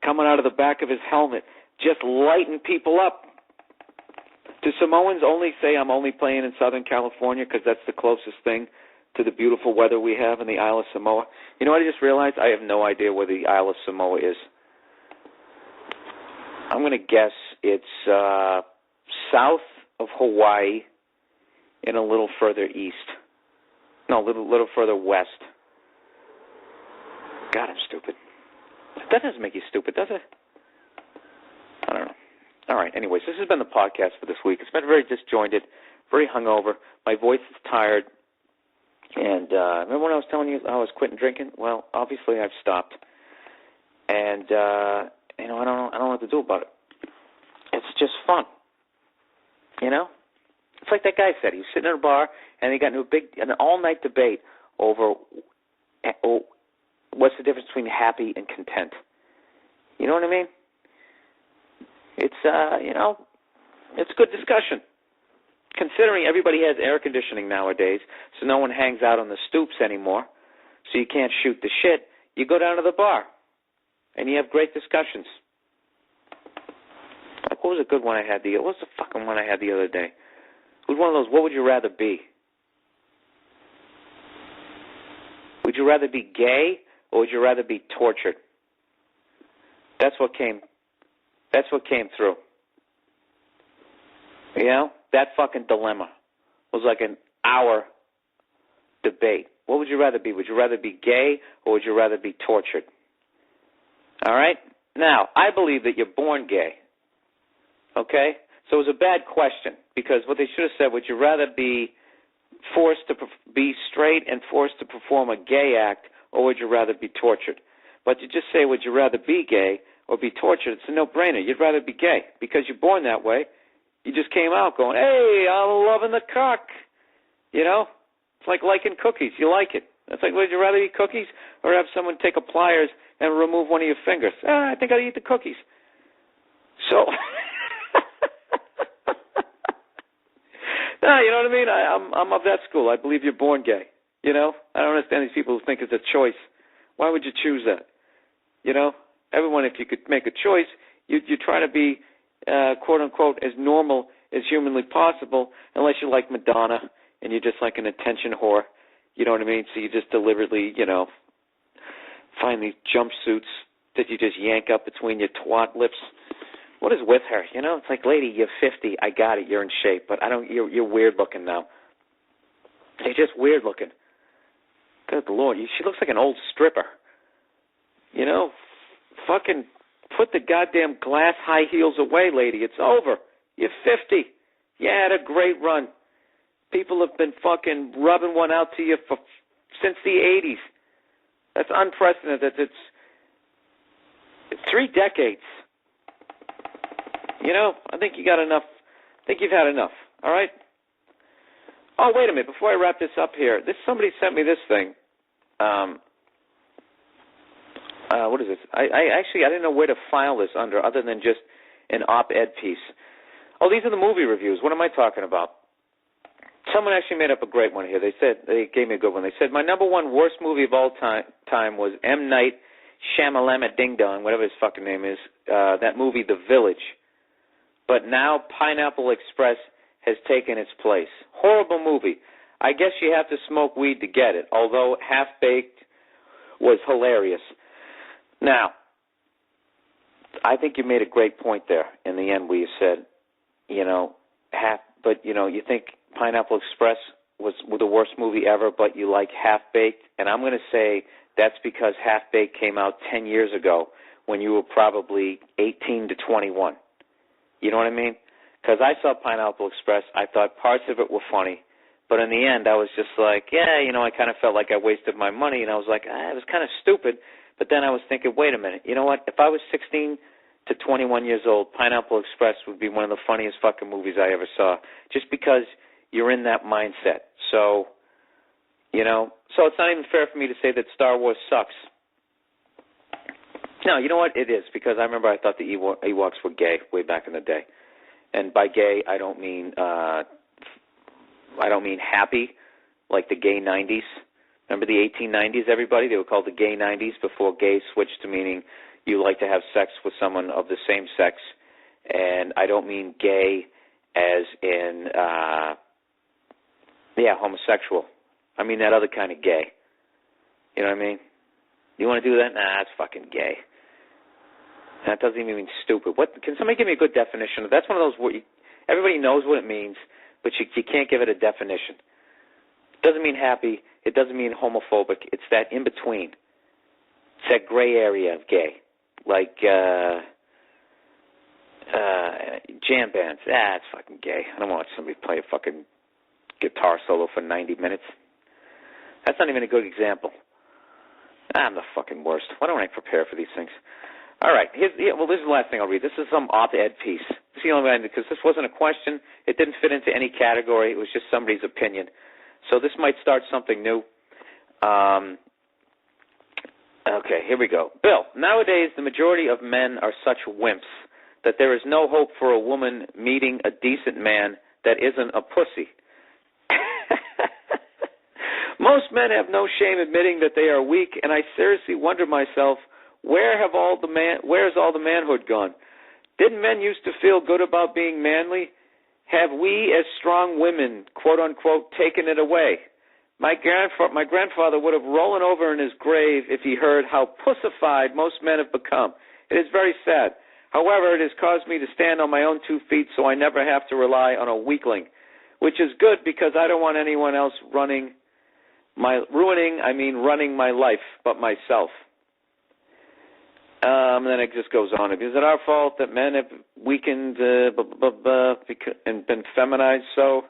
coming out of the back of his helmet, just lighting people up. Do Samoans only say, I'm only playing in Southern California because that's the closest thing to the beautiful weather we have in the Isle of Samoa? You know what I just realized? I have no idea where the Isle of Samoa is. I'm going to guess it's south of Hawaii and a little further east. No, a little further west. God, I'm stupid. That doesn't make you stupid, does it? I don't know. All right, anyways, this has been the podcast for this week. It's been very disjointed, very hungover. My voice is tired. And remember when I was telling you I was quitting drinking? Well, obviously I've stopped. And, I don't know what to do about it. It's just fun. It's like that guy said. He was sitting in a bar, and he got into an all-night debate over what's the difference between happy and content. You know what I mean? It's, it's good discussion. Considering everybody has air conditioning nowadays, so no one hangs out on the stoops anymore, so you can't shoot the shit, you go down to the bar, and you have great discussions. Like, what was a good one I had what was the fucking one I had the other day? It was one of those, what would you rather be? Would you rather be gay, or would you rather be tortured? That's what came through. That fucking dilemma was like an hour debate. What would you rather be? Would you rather be gay or would you rather be tortured? All right? Now, I believe that you're born gay. Okay? So it was a bad question because what they should have said, would you rather be forced to be straight and forced to perform a gay act or would you rather be tortured? But to just say, would you rather be gay or be tortured, it's a no-brainer. You'd rather be gay because you're born that way. You just came out going, hey, I'm loving the cock. It's like liking cookies. You like it. It's like, would you rather eat cookies or have someone take a pliers and remove one of your fingers? I think I'd eat the cookies. So, no, you know what I mean? I'm of that school. I believe you're born gay. I don't understand these people who think it's a choice. Why would you choose that? Everyone, if you could make a choice, you try to be, quote unquote, as normal as humanly possible, unless you're like Madonna and you're just like an attention whore. You know what I mean? So you just deliberately, find these jumpsuits that you just yank up between your twat lips. What is with her? It's like, lady, you're 50. I got it. You're in shape, but you're weird looking now. You're just weird looking. Good Lord, she looks like an old stripper. Fucking put the goddamn glass high heels away, lady. It's over. You're 50. You had a great run. People have been fucking rubbing one out to you since the 80s. That's unprecedented. It's 3 decades. I think you got enough. I think you've had enough. All right? Oh, wait a minute. Before I wrap this up here, somebody sent me this thing. What is this? I didn't know where to file this under other than just an op-ed piece. Oh, these are the movie reviews. What am I talking about? Someone actually made up a great one here. They gave me a good one. They said, my number one worst movie of all time was M. Night Shamalama Ding Dong, whatever his fucking name is, that movie The Village. But now Pineapple Express has taken its place. Horrible movie. I guess you have to smoke weed to get it, although Half-Baked was hilarious. Now, I think you made a great point there in the end where you said, you think Pineapple Express was the worst movie ever, but you like Half-Baked, and I'm going to say that's because Half-Baked came out 10 years ago when you were probably 18 to 21. You know what I mean? Because I saw Pineapple Express. I thought parts of it were funny, but in the end I was just like, I kind of felt like I wasted my money, and I was like, it was kind of stupid. But then I was thinking, wait a minute, you know what? If I was 16 to 21 years old, Pineapple Express would be one of the funniest fucking movies I ever saw, just because you're in that mindset. So, so it's not even fair for me to say that Star Wars sucks. No, you know what? It is, because I remember I thought the Ewoks were gay way back in the day. And by gay, I don't mean happy, like the gay 90s. Remember the 1890s, everybody? They were called the gay 90s before gay switched to meaning you like to have sex with someone of the same sex. And I don't mean gay as in, homosexual. I mean that other kind of gay. You know what I mean? You want to do that? Nah, that's fucking gay. That doesn't even mean stupid. What? Can somebody give me a good definition? That's one of those where everybody knows what it means, but you can't give it a definition. It doesn't mean happy. It doesn't mean homophobic. It's that in between. It's that gray area of gay, like jam bands. It's fucking gay. I don't want somebody to play a fucking guitar solo for 90 minutes. That's not even a good example. I'm the fucking worst. Why don't I prepare for these things? All right. This is the last thing I'll read. This is some op-ed piece. This is the only way, because this wasn't a question. It didn't fit into any category. It was just somebody's opinion. So this might start something new. Okay, here we go. Bill, nowadays the majority of men are such wimps that there is no hope for a woman meeting a decent man that isn't a pussy. Most men have no shame admitting that they are weak, and I seriously wonder myself, where's all the manhood gone? Didn't men used to feel good about being manly? Have we, as strong women, quote-unquote, taken it away? My grandfather would have rollen over in his grave if he heard how pussified most men have become. It is very sad. However, it has caused me to stand on my own 2 feet so I never have to rely on a weakling, which is good because I don't want anyone else running my life but myself. And then it just goes on. Is it our fault that men have weakened and been feminized so?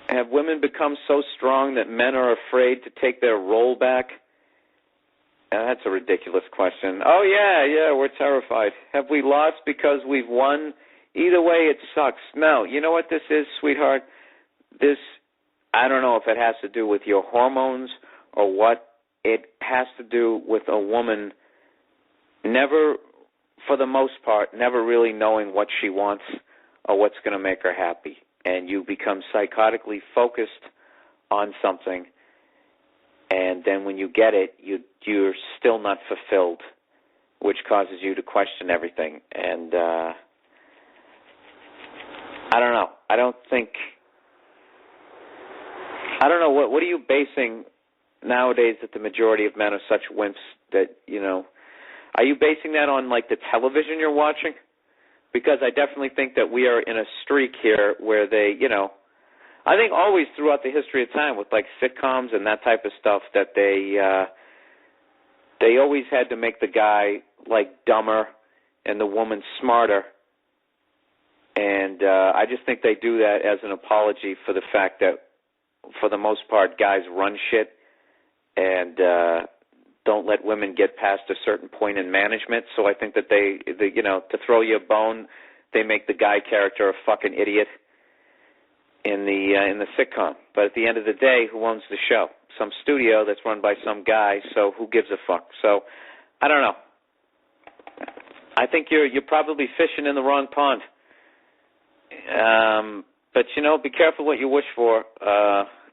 Have women become so strong that men are afraid to take their role back? That's a ridiculous question. Oh, yeah, we're terrified. Have we lost because we've won? Either way, it sucks. No, you know what this is, sweetheart? I don't know if it has to do with your hormones or what. It has to do with a woman never, for the most part, never really knowing what she wants or what's going to make her happy. And you become psychotically focused on something, and then when you get it, you're still not fulfilled, which causes you to question everything. And I don't know. I don't know. What are you basing nowadays that the majority of men are such wimps that, are you basing that on, like, the television you're watching? Because I definitely think that we are in a streak here where they, I think always throughout the history of time with, like, sitcoms and that type of stuff that they always had to make the guy, like, dumber and the woman smarter. And I just think they do that as an apology for the fact that, for the most part, guys run shit and don't let women get past a certain point in management. So I think that they to throw you a bone, they make the guy character a fucking idiot in the sitcom. But at the end of the day, who owns the show? Some studio that's run by some guy. So who gives a fuck? So I don't know. I think you're probably fishing in the wrong pond. But be careful what you wish for,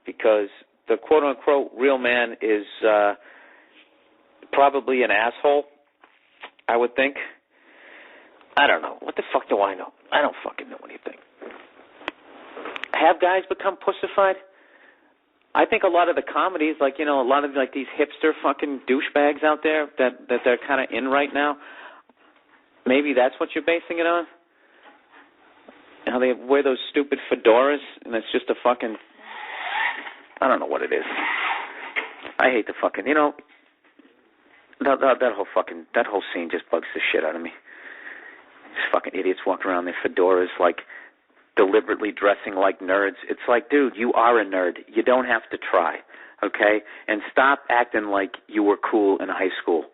because the quote unquote real man is probably an asshole, I would think. I don't know. What the fuck do I know? I don't fucking know anything. Have guys become pussified? I think a lot of the comedies, like, a lot of like these hipster fucking douchebags out there that they're kind of in right now, maybe that's what you're basing it on? How they wear those stupid fedoras, and it's just a fucking, I don't know what it is. I hate the fucking, that whole scene just bugs the shit out of me. These fucking idiots walking around in their fedoras, like, deliberately dressing like nerds. It's like, dude, you are a nerd. You don't have to try, okay? And stop acting like you were cool in high school.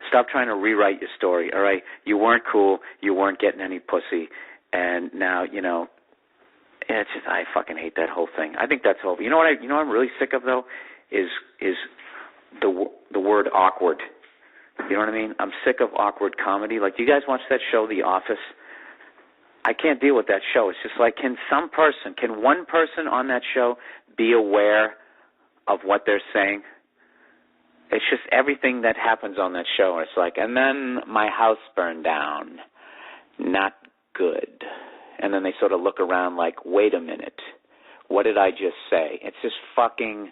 Stop trying to rewrite your story, all right? You weren't cool. You weren't getting any pussy. And now, it's just, I fucking hate that whole thing. I think that's over. You know what I'm really sick of, though, is the word awkward. You know what I mean? I'm sick of awkward comedy. Like, do you guys watch that show, The Office? I can't deal with that show. It's just like, can one person on that show be aware of what they're saying? It's just everything that happens on that show. It's like, and then my house burned down. Not good. And then they sort of look around like, wait a minute. What did I just say? It's just fucking,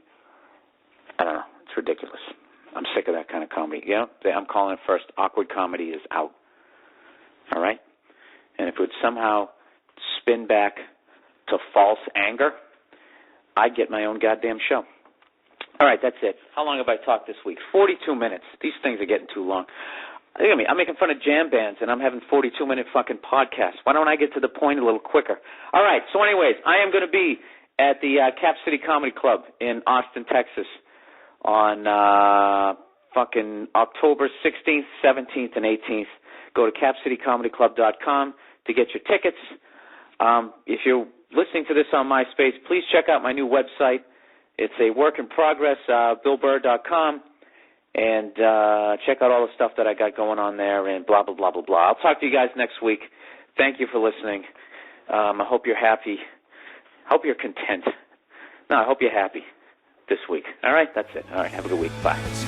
I don't know. It's ridiculous. I'm sick of that kind of comedy. I'm calling it first. Awkward comedy is out. All right? And if it would somehow spin back to false anger, I'd get my own goddamn show. All right, that's it. How long have I talked this week? 42 minutes. These things are getting too long. Look at me. I'm making fun of jam bands, and I'm having 42-minute fucking podcasts. Why don't I get to the point a little quicker? All right, so anyways, I am going to be at the Cap City Comedy Club in Austin, Texas on fucking October 16th, 17th, and 18th. Go to capcitycomedyclub.com to get your tickets. If you're listening to this on MySpace, please check out my new website. It's a work in progress, BillBurr.com, and check out all the stuff that I got going on there and blah, blah, blah, blah, blah. I'll talk to you guys next week. Thank you for listening. I hope you're happy. I hope you're content. No, I hope you're happy this week. All right, that's it. All right, have a good week. Bye.